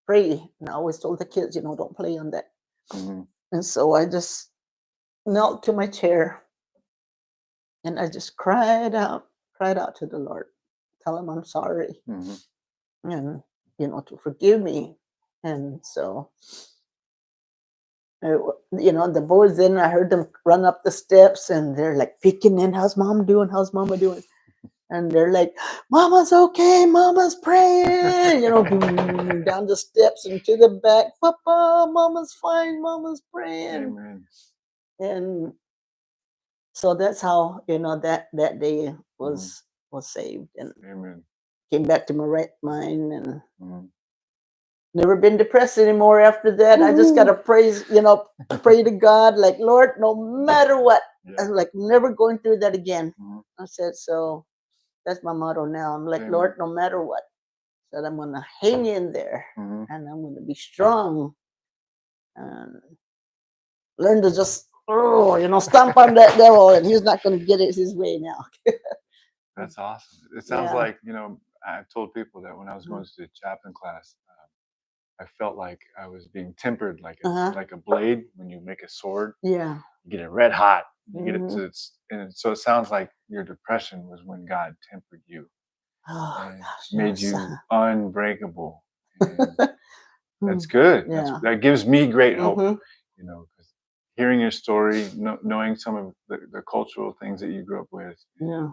pray. And I always told the kids, don't play on that. Mhm. And so I just knelt to my chair and I just cried out to the Lord, tell him I'm sorry, Mhm. and, to forgive me. And so, the boys, then I heard them run up the steps and they're like peeking in, how's mom doing? How's mama doing? And they're like, Mama's okay, Mama's praying, down the steps and to the back, Papa, Mama's fine, Mama's praying. Amen. And so that's how, that day Mhm. was saved and Amen. came back to my right mind, and Mhm. never been depressed anymore after that. I just gotta pray to God, like, Lord, no matter what, Yeah. I'm like never going through that again. Mhm. I said, so that's my motto now. I'm like, Amen. Lord, no matter what, that I'm gonna hang in there Mhm. and I'm gonna be strong and learn to just stomp on that devil, and he's not gonna get it his way now. That's awesome. It sounds Yeah. like, I've told people that when I was going to the chaplain class, I felt like I was being tempered Uh-huh. like a blade when you make a sword. Yeah. You get it red hot. You get it Mhm. to so it sounds like your depression was when God tempered you Oh and gosh, made yes. you unbreakable. And that's Mm, good. yeah. That gives me great hope. Mhm. 'Cause hearing your story, knowing some of the cultural things that you grew up with, Yeah.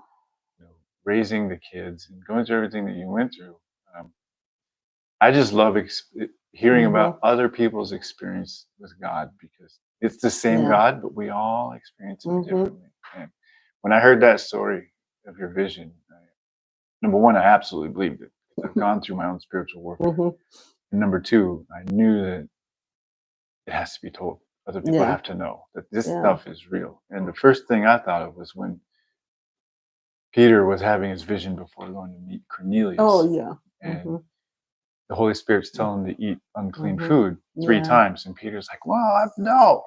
raising the kids and going through everything that you went through. Um, I just love hearing about Mhm. other people's experience with God, because it's the same Yeah. God, but we all experience Him Mhm. differently. And when I heard that story of your vision, number one, I absolutely believed it, 'cause I've gone through my own spiritual warfare. Mhm. And number two, I knew that it has to be told. Other people Yeah. have to know that this Yeah. stuff is real. And the first thing I thought of was when Peter was having his vision before going to meet Cornelius. Oh yeah. And Mhm. the Holy Spirit's telling him to eat unclean Mhm. food three Yeah. times. And Peter's like, well, no.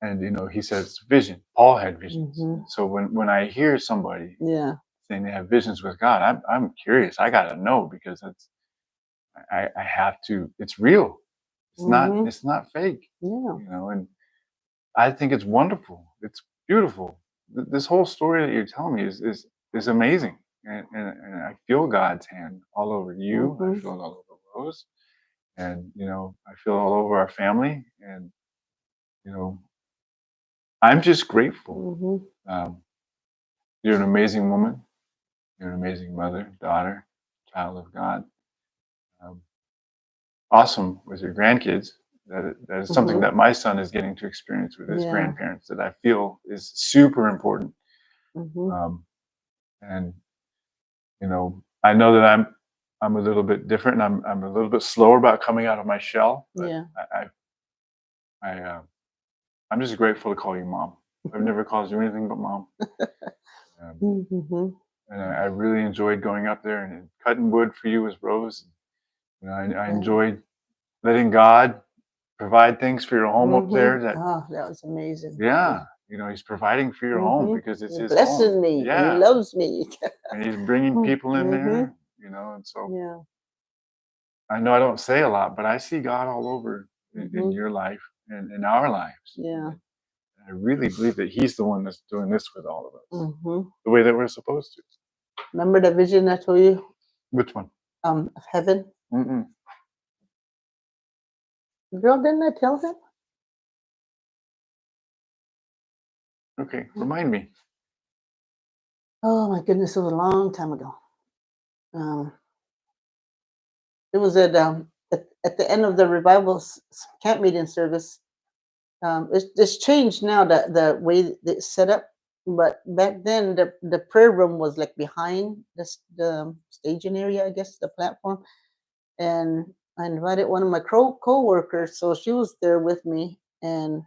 And, he says vision. Paul had visions. Mhm. And so when I hear somebody Yeah. saying they have visions with God, I'm curious. I got to know, because I have to, it's real. Mhm. It's not fake, Yeah. and I think it's wonderful. It's beautiful. This whole story that you're telling me is amazing. And I feel God's hand all over you. I Mhm. feel it all over Rose. And, I feel it all over our family. And, you know, I'm just grateful. Mhm. Um, you're an amazing woman. You're an amazing mother, daughter, child of God. Um, awesome with your grandkids. That is something Mhm. that my son is getting to experience with his Yeah. grandparents, that I feel is super important. Mhm. Um, and I know that I'm a little bit different, and I'm a little bit slower about coming out of my shell. But Yeah. I'm just grateful to call you mom. I've never called you anything but mom. Um, Mhm. and I really enjoyed going up there and cutting wood for you as Rose. I Yeah. enjoyed letting God provide things for your home up Mhm. there. That Oh, that was amazing. yeah, Yeah. He's providing for your home Mm-hmm. because it's He his home. blesses me. He Yeah. loves me. And he's bringing people in Mm-hmm. there, and so Yeah. I know I don't say a lot, but I see God all over in Mm-hmm. your life and in our lives. Yeah. And I really believe that he's the one that's doing this with all of us Mm-hmm. the way that we're supposed to. Remember the vision I told you Which one? of heaven? Mm-mm. Girl, didn't I tell him? Okay, remind me. Oh my goodness, it was a long time ago. Um, it was at the end of the revival camp meeting service. It's changed now the way that it's set up, but back then the prayer room was like behind the staging area, I guess, the platform. And I invited one of my co-workers, so she was there with me, and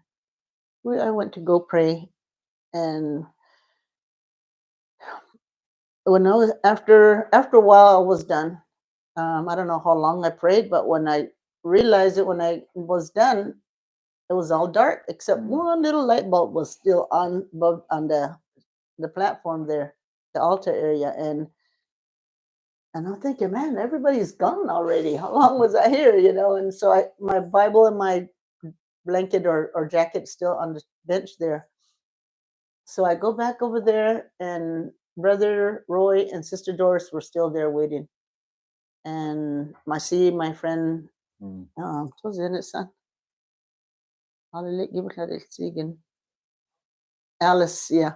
I went to go pray. And when I was after a while, I was done. I don't know how long I prayed, but when I realized it, when I was done, it was all dark except Mm. one little light bulb was still on above on the platform there, the altar area, and I'm thinking, man, everybody's gone already. How long was I here? And so my Bible and my blanket or jacket still on the bench there. So I go back over there, and Brother Roy and Sister Doris were still there waiting. And my friend, Mm. what's in it, son? Alice, yeah.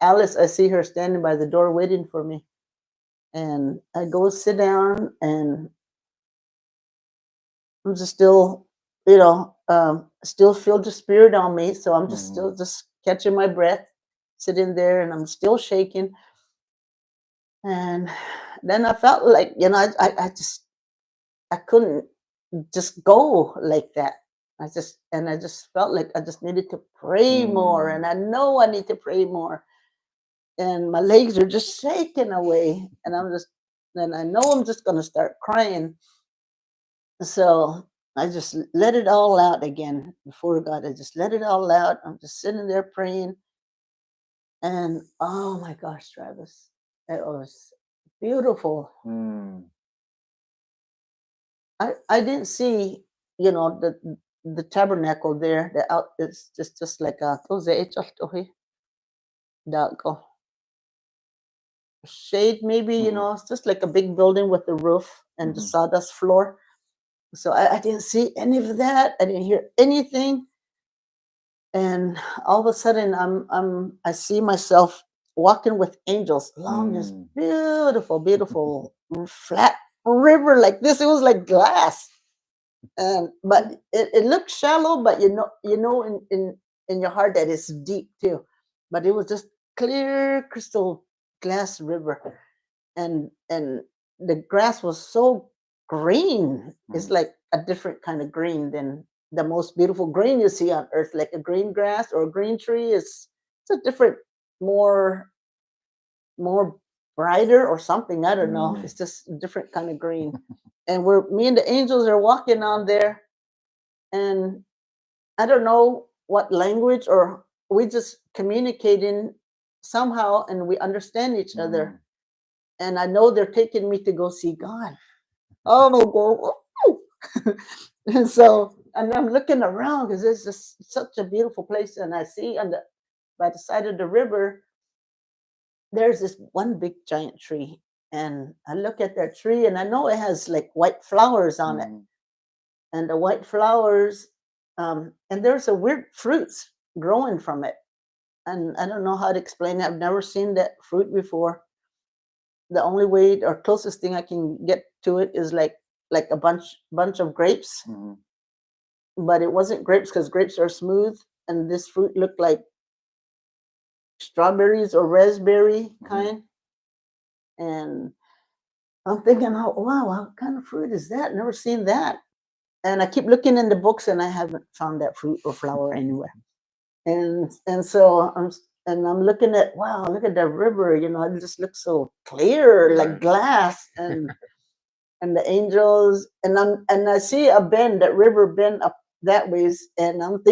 Alice, I see her standing by the door waiting for me. And I go sit down, and I'm just still, still feel the spirit on me. So I'm just Mm. still just catching my breath, sitting there, and I'm still shaking. And then I felt like, I couldn't just go like that. I just felt like I just needed to pray more. And Mm. I know I need to pray more. And my legs are just shaking away. And I know I'm just going to start crying. So I just let it all out again before God. I just let it all out. I'm just sitting there praying. And oh my gosh, Travis, it was beautiful. Mm. I didn't see, the tabernacle there. The out it's just like a shade maybe, Mhm. it's just like a big building with the roof and the Mhm. sawdust floor. So I didn't see any of that. I didn't hear anything. And all of a sudden I see myself walking with angels along this Mm. beautiful, beautiful flat river like this. It was like glass. But it looked shallow, but in your heart that it's deep too. But it was just clear crystal glass river, and the grass was so green. It's Mm. like a different kind of green than the most beautiful green you see on earth, like a green grass or a green tree. It's a different, more brighter or something. I don't know. Mm. It's just a different kind of green. And me and the angels are walking on there, and I don't know what language, or we just communicating somehow, and we understand each Mm. other. And I know they're taking me to go see God. Oh my God. And I'm looking around because it's just such a beautiful place. And I see by the side of the river, there's this one big giant tree. And I look at that tree, and I know it has like white flowers on it. Mhm. And the white flowers, and there's a weird fruits growing from it. And I don't know how to explain it. I've never seen that fruit before. The only way or closest thing I can get to it is like a bunch of grapes, Mhm. but it wasn't grapes because grapes are smooth, and this fruit looked like strawberries or raspberry Mhm. kind. And I'm thinking, oh wow, what kind of fruit is that? Never seen that. And I keep looking in the books, and I haven't found that fruit or flower anywhere. And so I'm looking at, wow, look at that river. It just looks so clear, like Right. glass. And the angels, and I see a bend, that river bend up that ways, and I'm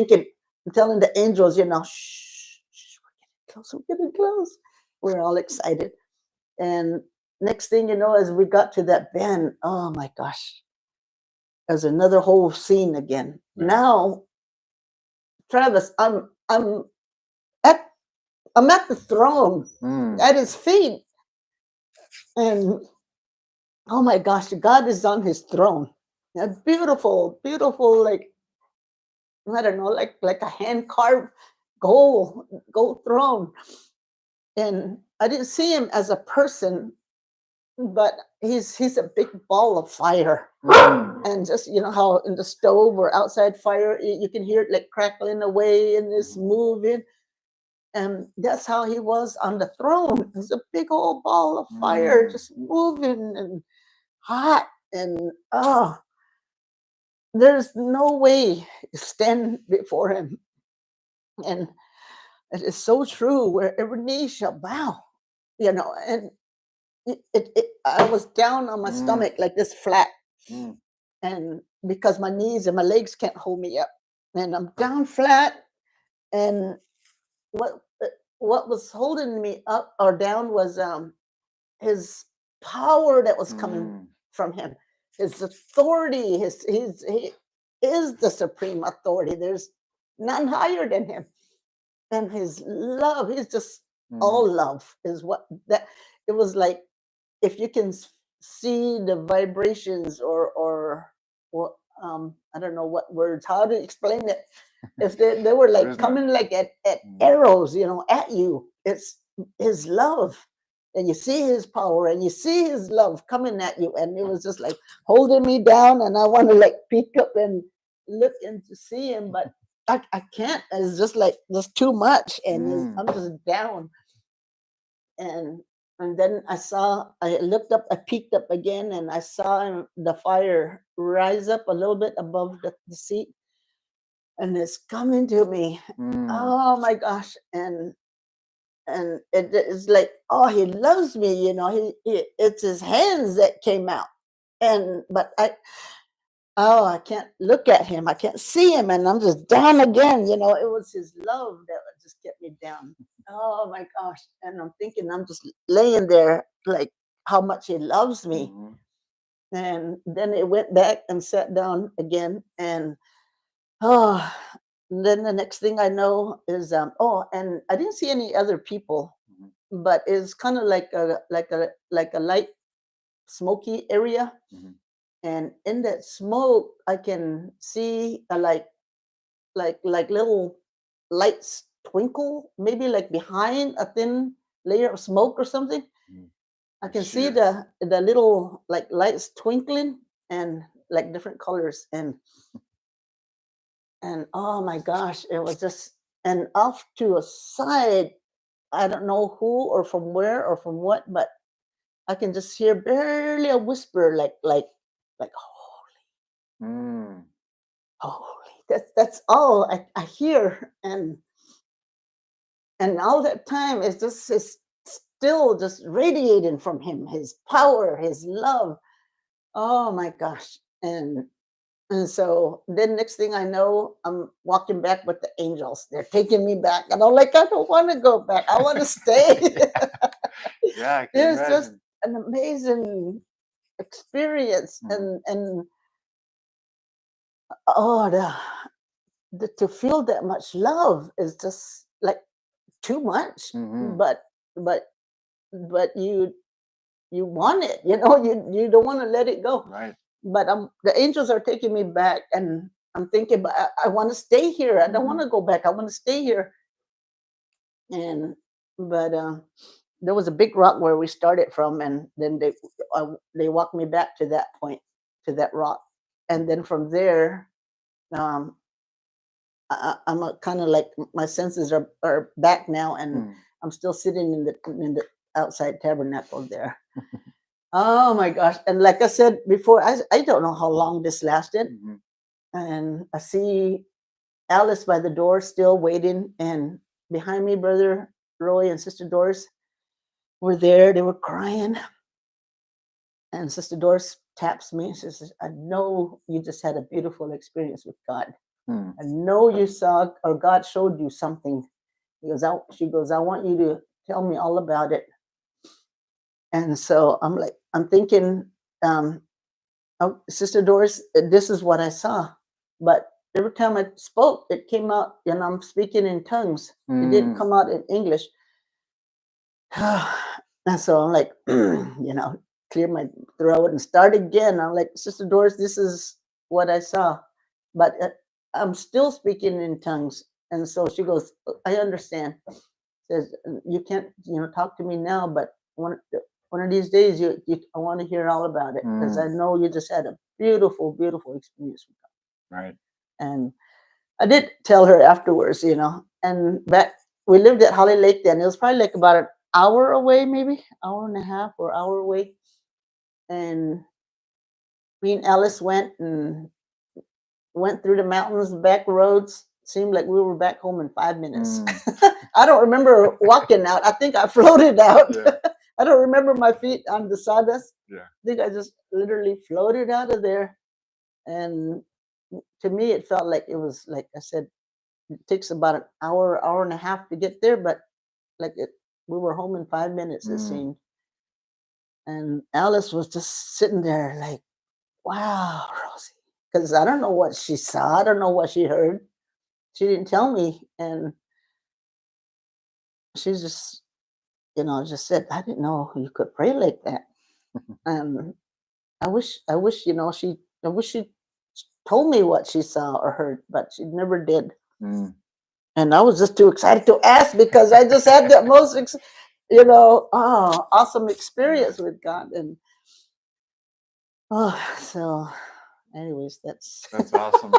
telling the angels, shh, close, we're getting close. We're all excited. And next thing you know, as we got to that bend, oh my gosh, there's another whole scene again. Yeah. Now, Travis, at I'm at the throne Mm. at his feet. And oh my gosh, God is on his throne. A beautiful, beautiful, like I don't know, like a hand carved gold throne. And I didn't see him as a person, but he's a big ball of fire. Mm. And just you know how in the stove or outside fire you can hear it like crackling away and it's moving. And that's how he was on the throne. It's a big old ball of fire Mm. just moving and hot. And oh, there's no way to stand before him. And it is so true where every knee shall bow, you know. And I was down on my Mm. stomach like this flat. Mm. And because my knees and my legs can't hold me up. And I'm down flat. And what what was holding me up or down was his power that was coming Mm. from him, his authority, he is the supreme authority. There's none higher than him. And his love, he's just Mm. all love is what that it was like. If you can see the vibrations or I don't know what words, how to explain it. If they were like Charisma. coming like at Mm. arrows, you know, at you, it's his love. And you see his power and you see his love coming at you. And it was just like holding me down. And I want to like peek up and look and to see him, but I can't. It's just like just too much. And Mm. I'm just down. And and then I looked up, I peeked up again, and I saw the fire rise up a little bit above the seat, and it's coming to me. Mm. Oh my gosh! And it is like, oh, he loves me, you know. It's his hands that came out, and but I can't look at him. I can't see him, and I'm just down again. You know, it was his love that just kept me down. Oh my gosh! And I'm thinking, I'm just laying there, like how much he loves me. Mhm. And then it went back and sat down again, and oh, then the next thing I know is oh, and I didn't see any other people, Mhm. but it's kind of like a light smoky area, Mhm. and in that smoke I can see like little lights twinkle, maybe like behind a thin layer of smoke or something. Mhm. I I can see see it. the little like lights twinkling and like different colors. And oh my gosh, it was just and off to a side. I don't know who or from where or from what, but I can just hear barely a whisper, like Mm. holy. That's all I hear, and all that time is still just radiating from him, his power, his love. Oh my gosh. And so then next thing I know, I'm walking back with the angels. They're taking me back. And I'm like, I don't want to go back. I want to stay. Yeah, I can It's just imagine. an amazing experience. Mhm. And oh the to feel that much love is just like too much. Mhm. But but you want it, you know, you don't want to let it go. Right. But the angels are taking me back, and I'm thinking, but I want to stay here. I don't want Mhm. to go back. I want to stay here. And but there was a big rock where we started from, and then they walked me back to that point, to that rock, and then from there, um, I'm kind of like my senses are back now, and Mm. I'm still sitting in the outside tabernacle there. Oh my gosh. And like I said before, I don't know how long this lasted. Mhm. And I see Alice by the door still waiting. And behind me, Brother Roy and Sister Doris were there. They were crying. And Sister Doris taps me and says, I know you just had a beautiful experience with God. Mm. I know you saw, or God showed you something She goes, I want you to tell me all about it. And so I'm thinking, um, oh, Sister Doris, this is what I saw. But every time I spoke, it came out, and I'm speaking in tongues. It didn't Mm, come out in English. And so I'm like, clear my throat and start again. I'm like, Sister Doris, this is what I saw. But I'm still speaking in tongues. And so she goes, I understand. Says, you can't, talk to me now, but one of these days, I want to hear all about it because mm, I know you just had a beautiful, beautiful experience with right. God. And I did tell her afterwards, and back we lived at Holly Lake then. It was probably like about an hour away, maybe hour and a half or hour away. And me and Alice went through the mountains, back roads. Seemed like we were back home in 5 minutes. Mm, I don't remember walking out. I think I floated out. yeah. I don't remember my feet on the sawdust. Yeah. I think I just literally floated out of there. And to me, it felt like it was, like I said, it takes about an hour, hour and a half to get there, but we were home in 5 minutes, it Mm, seemed. And Alice was just sitting there like, wow, Rosie. Because I don't know what she saw. I don't know what she heard. She didn't tell me. And she just said, I didn't know you could pray like that. And I wish, I wish she told me what she saw or heard, but she never did. mm. And I was just too excited to ask because I just had the most, awesome experience with God. And so, anyways, that's That's awesome.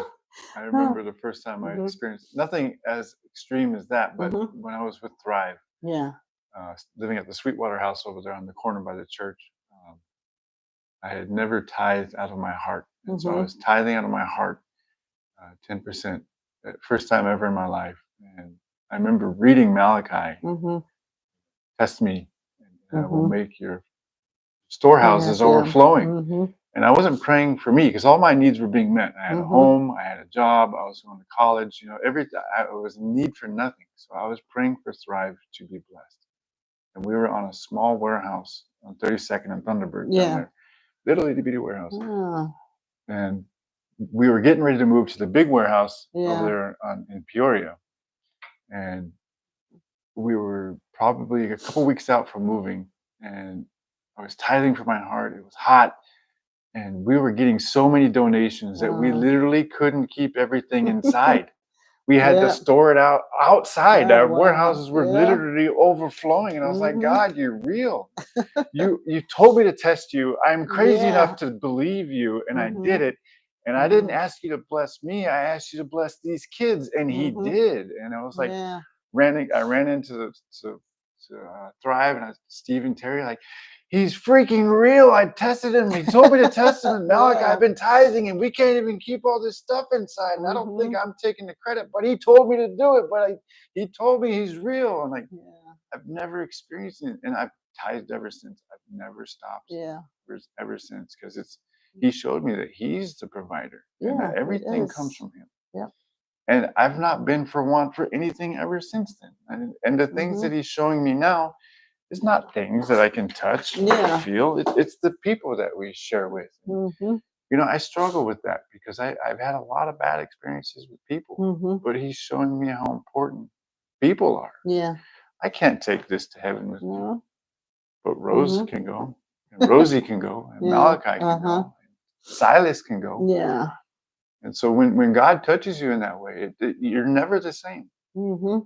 I remember the first time I hmm experienced nothing as extreme as that, but hmm when I was with Thrive, yeah, living at the Sweetwater House over there on the corner by the church, um, I had never tithed out of my heart, and so I hmm was tithing out of my heart, 10%, first time ever in my life. And I remember reading Malachi, hmm "Test me, and I will hmm make your storehouses yes, yeah, overflowing." hmm And I wasn't praying for me because all my needs were being met. I had a hmm home, I had a job, I was going to college, everything. I was in need for nothing. So I was praying for Thrive to be blessed. And we were on a small warehouse on 32nd and Thunderbird down yeah, there, little itty bitty warehouse. oh, And we were getting ready to move to the big warehouse over yeah, there in Peoria. And we were probably a couple weeks out from moving. And I was tithing from my heart. It was hot. And we were getting so many donations that we uh, literally couldn't keep everything inside. We had to yeah, store it outside. oh, Our wow, warehouses were yeah, literally overflowing. And I was like, hmm God, you're real. You told me to test you. I'm crazy enough yeah, to believe you, and I hmm did it. And I didn't hmm ask you to bless me. I asked you to bless these kids, and he hmm did. And I was like, yeah, I ran into Thrive, and Steve and Terry, like, he's freaking real. I tested him. He told me to test him. And Malachi, yeah, I've been tithing, and we can't even keep all this stuff inside. And I don't think hmm I'm taking the credit, but he told me to do it. But he told me he's real. And like, yeah, I've never experienced it, and I've tithed ever since. I've never stopped yeah, ever since because he showed me that he's the provider and yeah, that it everything comes is. from him. Yeah. And I've not been for want for anything ever since then. And the things hmm that he's showing me now is not things that I can touch or Yeah. feel. It's the people that we share with. And, hmm I struggle with that because I've had a lot of bad experiences with people, hmm but he's showing me how important people are. Yeah. I can't take this to heaven with me, No. but Rose hmm can go, and Rosie can go, and Yeah. Malachi can Uh-huh. go, and Silas can go. Yeah. And so when God touches you in that way, you're never the same. hmm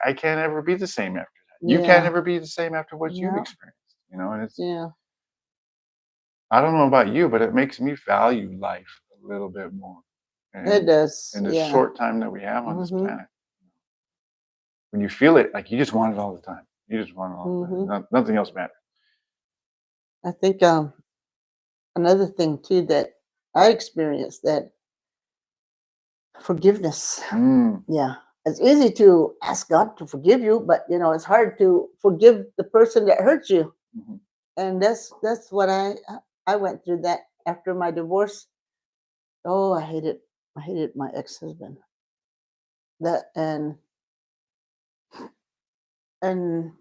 I can't ever be the same after that. You can't Yeah. ever be the same after what you've Yeah. experienced. And Yeah. I don't know about you, but it makes me value life a little bit more. It And does. in the Yeah. short time that we have on this hmm planet, when you feel it, like you just want it all the time. You just want it all the time. hmm Nothing else matters. I think another thing too that I experienced, that forgiveness. Mm, Yeah. It's easy to ask God to forgive you, but it's hard to forgive the person that hurt you. mhm, And that's what I went through that after my divorce. Oh, I hated my ex-husband. That, and and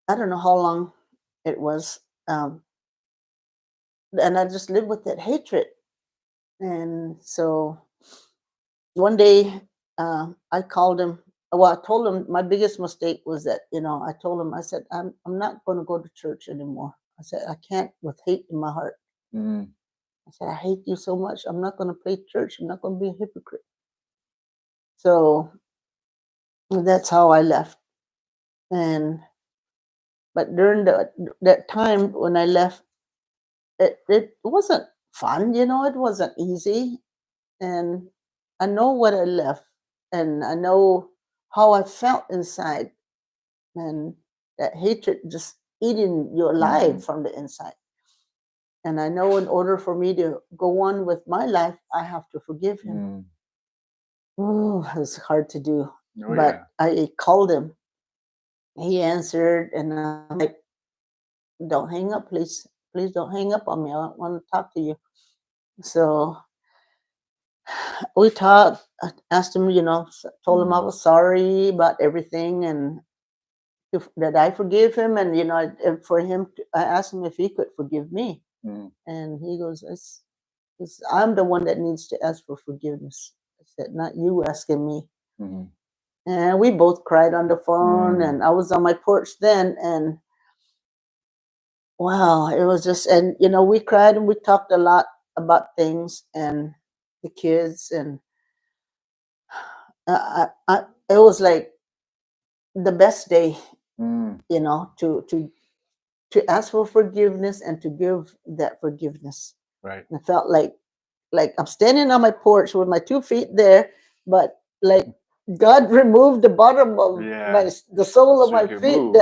I don't know how long it was. And I just lived with that hatred. And so one day, I called him. Well, I told him my biggest mistake was that, I told him, I said, I'm not going to go to church anymore. I said, I can't with hate in my heart. Mm. I said, I hate you so much. I'm not going to play church. I'm not going to be a hypocrite. So that's how I left. And but during that time when I left, it wasn't fun. It wasn't easy. And I know what I left, and I know how I felt inside, and that hatred just eating you Mhm. alive from the inside. And I know in order for me to go on with my life, I have to forgive him. Mm. Oh, it's hard to do. Oh But yeah. I called him. He answered, and I'm like, don't hang up, please. Please don't hang up on me. I want to talk to you. So we talked. I asked him, told him I Mm. was sorry about everything, and that I forgive him. And, and for him, I asked him if he could forgive me. Mm. And he goes, I'm the one that needs to ask for forgiveness. I said, not you asking me. Mhm. And we both cried on the phone, Mm. and I was on my porch then. And wow, it was just, and, we cried and we talked a lot about things and the kids. And it was like the best day, Mm. to ask for forgiveness and to give that forgiveness. Right. And I felt like I'm standing on my porch with my 2 feet there, but like God removed the bottom of Yeah. the sole of So you my could feet. move.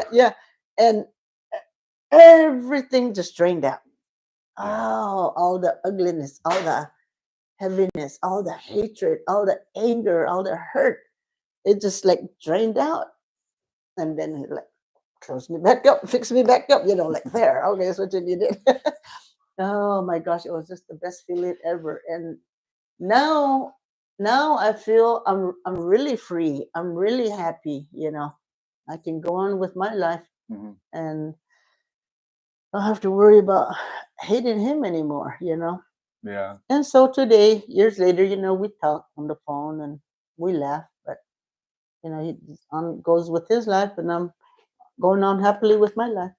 And everything just drained out. Yeah. Oh, all the ugliness, all the heaviness, all the hatred, all the anger, all the hurt. It just like drained out. And then he like close me back up, fix me back up, like there. Okay, that's what you needed. Oh my gosh, it was just the best feeling ever. And now now I feel I'm really free. I'm really happy. I can go on with my life, Mhm. and I don't have to worry about hating him anymore. Yeah. And so today, years later, we talk on the phone and we laugh, but he goes with his life, and I'm going on happily with my life.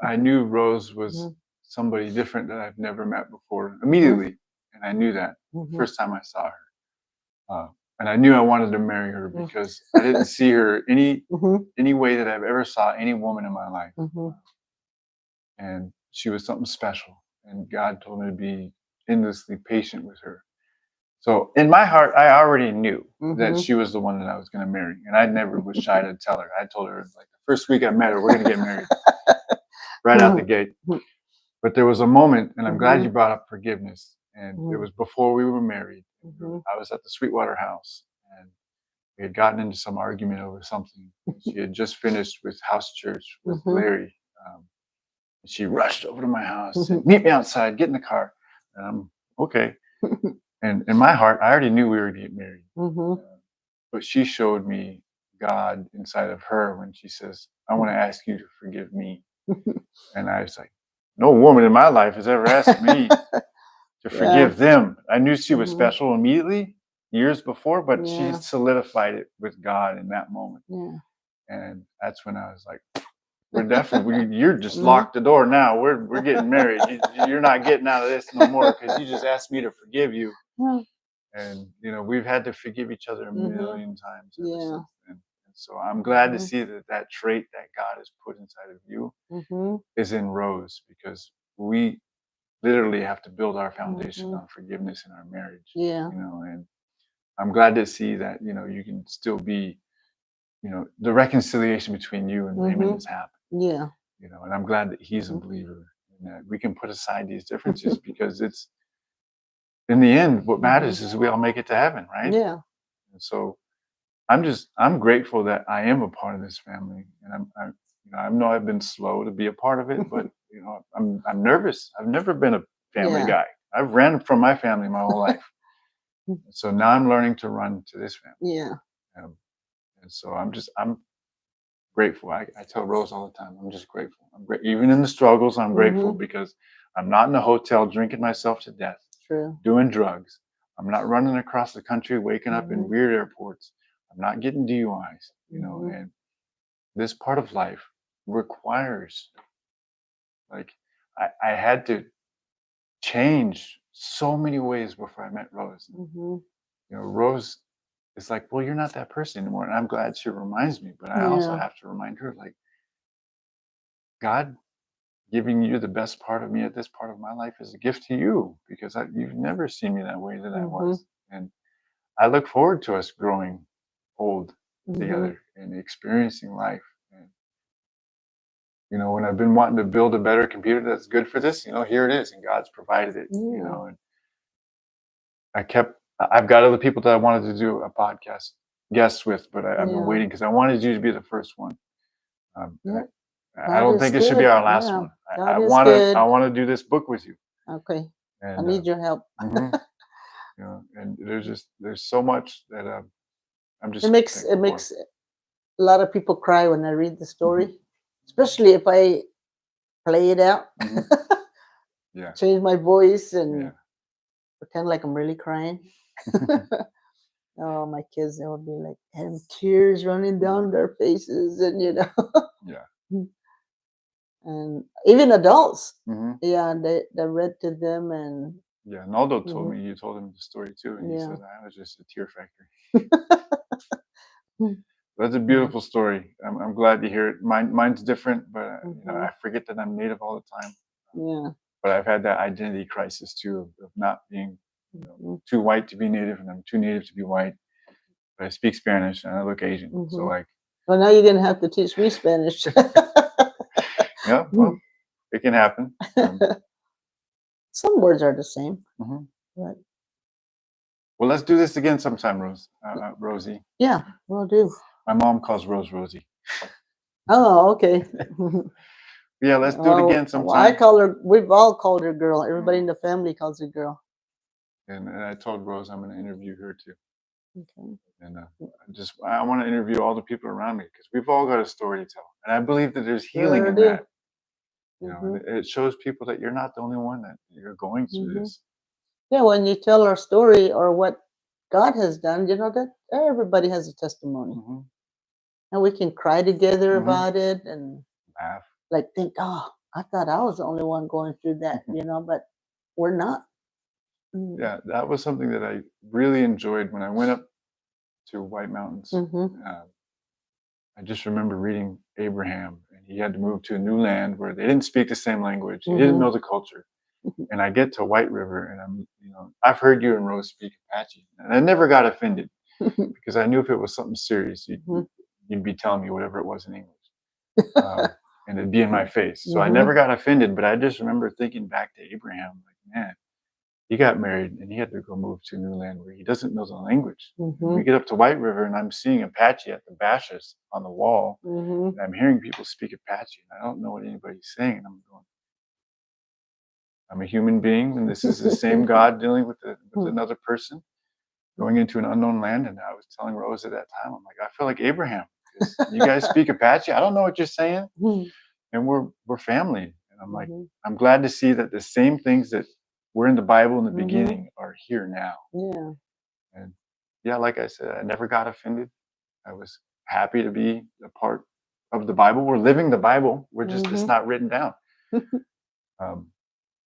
I knew Rose was Mhm, somebody different that I've never met before mhm, immediately, and I knew that the mhm, first time I saw her. And I knew I wanted to marry her mhm, because I didn't see her mhm, any way that I've ever saw any woman in my life, mhm, and she was something special. And God told me to be endlessly patient with her. So in my heart, I already knew that mhm. she was the one that I was going to marry, and I never was shy to tell her. I told her like the first week I met her, we're going to get married right out the gate. But there was a moment, and I'm glad you Mhm, brought up forgiveness. And it mhm, was before we were married. mhm, I was at the Sweetwater house, and we had gotten into some argument over something. She had just finished with house church with mhm, Larry. Um, and she rushed over to my house and mhm, meet me outside, get in the car. And I'm okay. And in my heart, I already knew we were getting married. mhm, Uh, but she showed me God inside of her when she says, I want to ask you to forgive me. And I was like, no woman in my life has ever asked me to Yeah. forgive them. I knew she was Mhm, special immediately years before, but she yeah. solidified it with God in that moment. Yeah. And that's when I was like, we're definitely, you're just Mhm. locked the door now. We're getting married. You're not getting out of this no more because you just asked me to forgive you. Yeah. And, we've had to forgive each other a Mhm. million times ever Yeah. since then. And so I'm glad to Mhm. see that trait that God has put inside of you Mhm. is in Rose because we literally have to build our foundation Mhm. on forgiveness in our marriage, Yeah. and I'm glad to see that, you can still be, the reconciliation between you and Raymond Mhm. has happened, Yeah. and I'm glad that he's a Mhm. believer and that we can put aside these differences because it's in the end, what Mhm. matters is we all make it to heaven, right? Yeah. And so I'm grateful that I am a part of this family and I know I've been slow to be a part of it, but I'm nervous. I've never been a family Yeah. guy. I've ran from my family my whole life. So now I'm learning to run to this family. Yeah. Um, and so I'm grateful. I tell Rose all the time, I'm just grateful. I'm great. Even in the struggles, I'm grateful Mhm. because I'm not in a hotel drinking myself to death, True. doing drugs. I'm not running across the country, waking up in Mhm. weird airports. I'm not getting DUIs, Mhm. and this part of life requires, like, I had to change so many ways before I met Rose. Mhm. Rose is like, well, you're not that person anymore. And I'm glad she reminds me, but I also Yeah. have to remind her, like, God giving you the best part of me at this part of my life is a gift to you because you've never seen me that way that I Mhm. was. And I look forward to us growing old Mhm. together and experiencing life. And, when I've been wanting to build a better computer that's good for this, here it is. And God's provided it, Yeah. and I've got other people that I wanted to do a podcast guests with, but I've been Yeah. waiting because I wanted you to be the first one. And Yeah. I God don't is think it should be good. our last Yeah. one. I God is want to, I good. want to do this book with you. Okay. I And, need your help. mhm, and there's so much that I'm It just makes it thankful for. makes a lot of people cry when I read the Hmm. story, especially if I play it out, Hmm. Yeah. change my voice, Yeah. and pretend like I'm really crying. Oh, my kids, they will be like, and tears running down their faces, and Yeah. and even adults, Hmm. yeah, they read to them, and Yeah. Naldo told mhm, me you told him the story too, and he yeah, says I was just a tear factory. mm, That's a yeah, beautiful story. I'm glad to hear it. Mine's different, but hmm, I forget that I'm native all the time. yeah, But I've had that identity crisis too of not being hmm, too white to be native, and I'm too native to be white. But I speak Spanish and I look Asian, so hmm. like, Well, now you're gonna have to teach me Spanish. yeah, well, it can happen. Some words are the same, Mhm. but Well, let's do this again sometime, Rosie. yeah, will do. My mom calls Rose Rosie. Oh, okay. Yeah, let's do it again Well, I sometime. call her. We've all called her girl. Everybody Mm. in the family calls her girl. And I told Rose I'm going to interview her too. Okay. And I want to interview all the people around me because we've all got a story to tell, and I believe that there's healing Sure in do. that. And Hmm. it shows people that you're not the only one that you're going through Hmm. this. Yeah, when you tell our story or what God has done, that everybody has a testimony, Hmm. and we can cry together Hmm. about it, and Laugh. like think, oh, I thought I was the only one going through that, but we're not. Yeah, that was something that I really enjoyed when I went up to White Mountains. Mm-hmm. Uh, I just remember reading Abraham, and he had to move to a new land where they didn't speak the same language. He didn't Mm-hmm. know the culture. And I get to White River, and I've heard you and Rose speak Apache, and I never got offended because I knew if it was something serious, you'd be telling me whatever it was in English, and it'd be in my face. So I Mm-hmm. never got offended, but I just remember thinking back to Abraham, like, man, he got married and he had to go move to a new land where he doesn't know the language. And Mm-hmm. we get up to White River, and I'm seeing Apache at the bashes on the wall, Mm-hmm. and I'm hearing people speak Apache, and I don't know what anybody's saying, and I'm going, I'm a human being, and this is the same God dealing with another person going into an unknown land. And I was telling Rose at that time, I'm like, I feel like Abraham because you guys speak Apache. I don't know what you're saying, and we're family. And I'm like, Mm-hmm. I'm glad to see that the same things that were in the Bible in the Mm-hmm. beginning are here now. Yeah. And yeah, like I said, I never got offended. I was happy to be a part of the Bible. We're living the Bible. It's Mm-hmm. not written down. Um,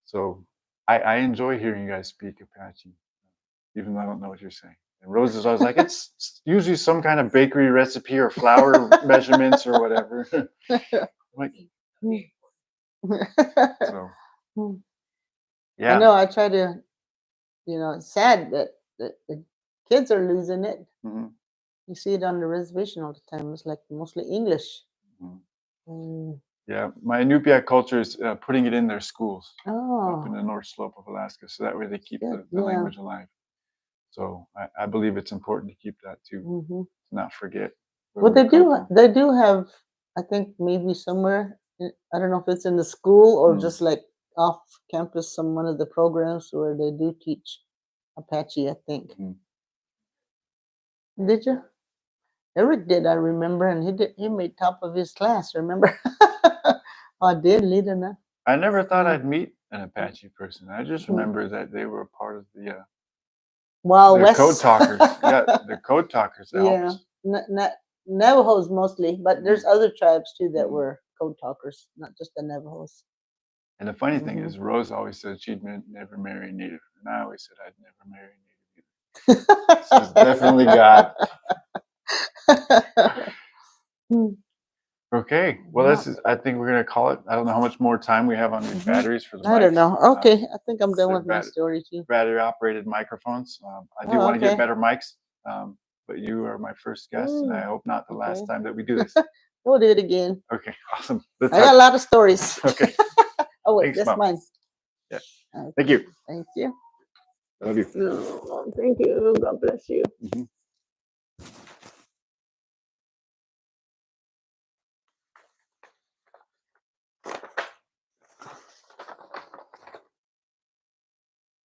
so I enjoy hearing you guys speak Apache, even though I don't know what you're saying. And Rose is always like, it's usually some kind of bakery recipe or flour measurements or whatever. I'm like, so I yeah. know. I try to. It's sad that the kids are losing it. Mhm, You see it on the reservation all the time. It's like mostly English. mhm. Mm. Yeah, my Inupiat culture is putting it in their schools up in Oh, the North Slope of Alaska, so that way they keep good. the Yeah. language alive. So I believe it's important to keep that too, Hmm. to not forget where Well, we've come from. they do have. I think maybe somewhere. I don't know if it's in the school or Mm. just like off campus. Some one of the programs where they do teach Apache. I think. Mhm. Did you? Eric did, I remember, and he made top of his class, remember? I did, leader now. I never thought Mm. I'd meet an Apache person. I just Mhm. remember that they were part of the Wild the code West. talkers. Yeah, the code talkers Yeah, helped. Navajos mostly, but there's other tribes too that Mhm. were code talkers, not just the Navajos. And the funny thing Mhm. is, Rose always said she'd never marry a native, and I always said I'd never marry a native either. So it's definitely God. Hmm. Okay, well, Yeah. this is. I think we're gonna call it. I don't know how much more time we have on these Mhm. batteries for the I don't mics. know. Okay, I think I'm done they're with my story too. battery operated microphones. I do Oh, want to get okay. better mics, but you are my first guest, and I Mm, hope not the last okay. time that we do this. We'll do it again. Okay, awesome. Let's I got a talk. lot of stories. Okay, Oh wait, thanks, that's Mom. mine. Yeah, Okay, thank you. thank you. I love you. Oh, thank you. God bless you. Mhm.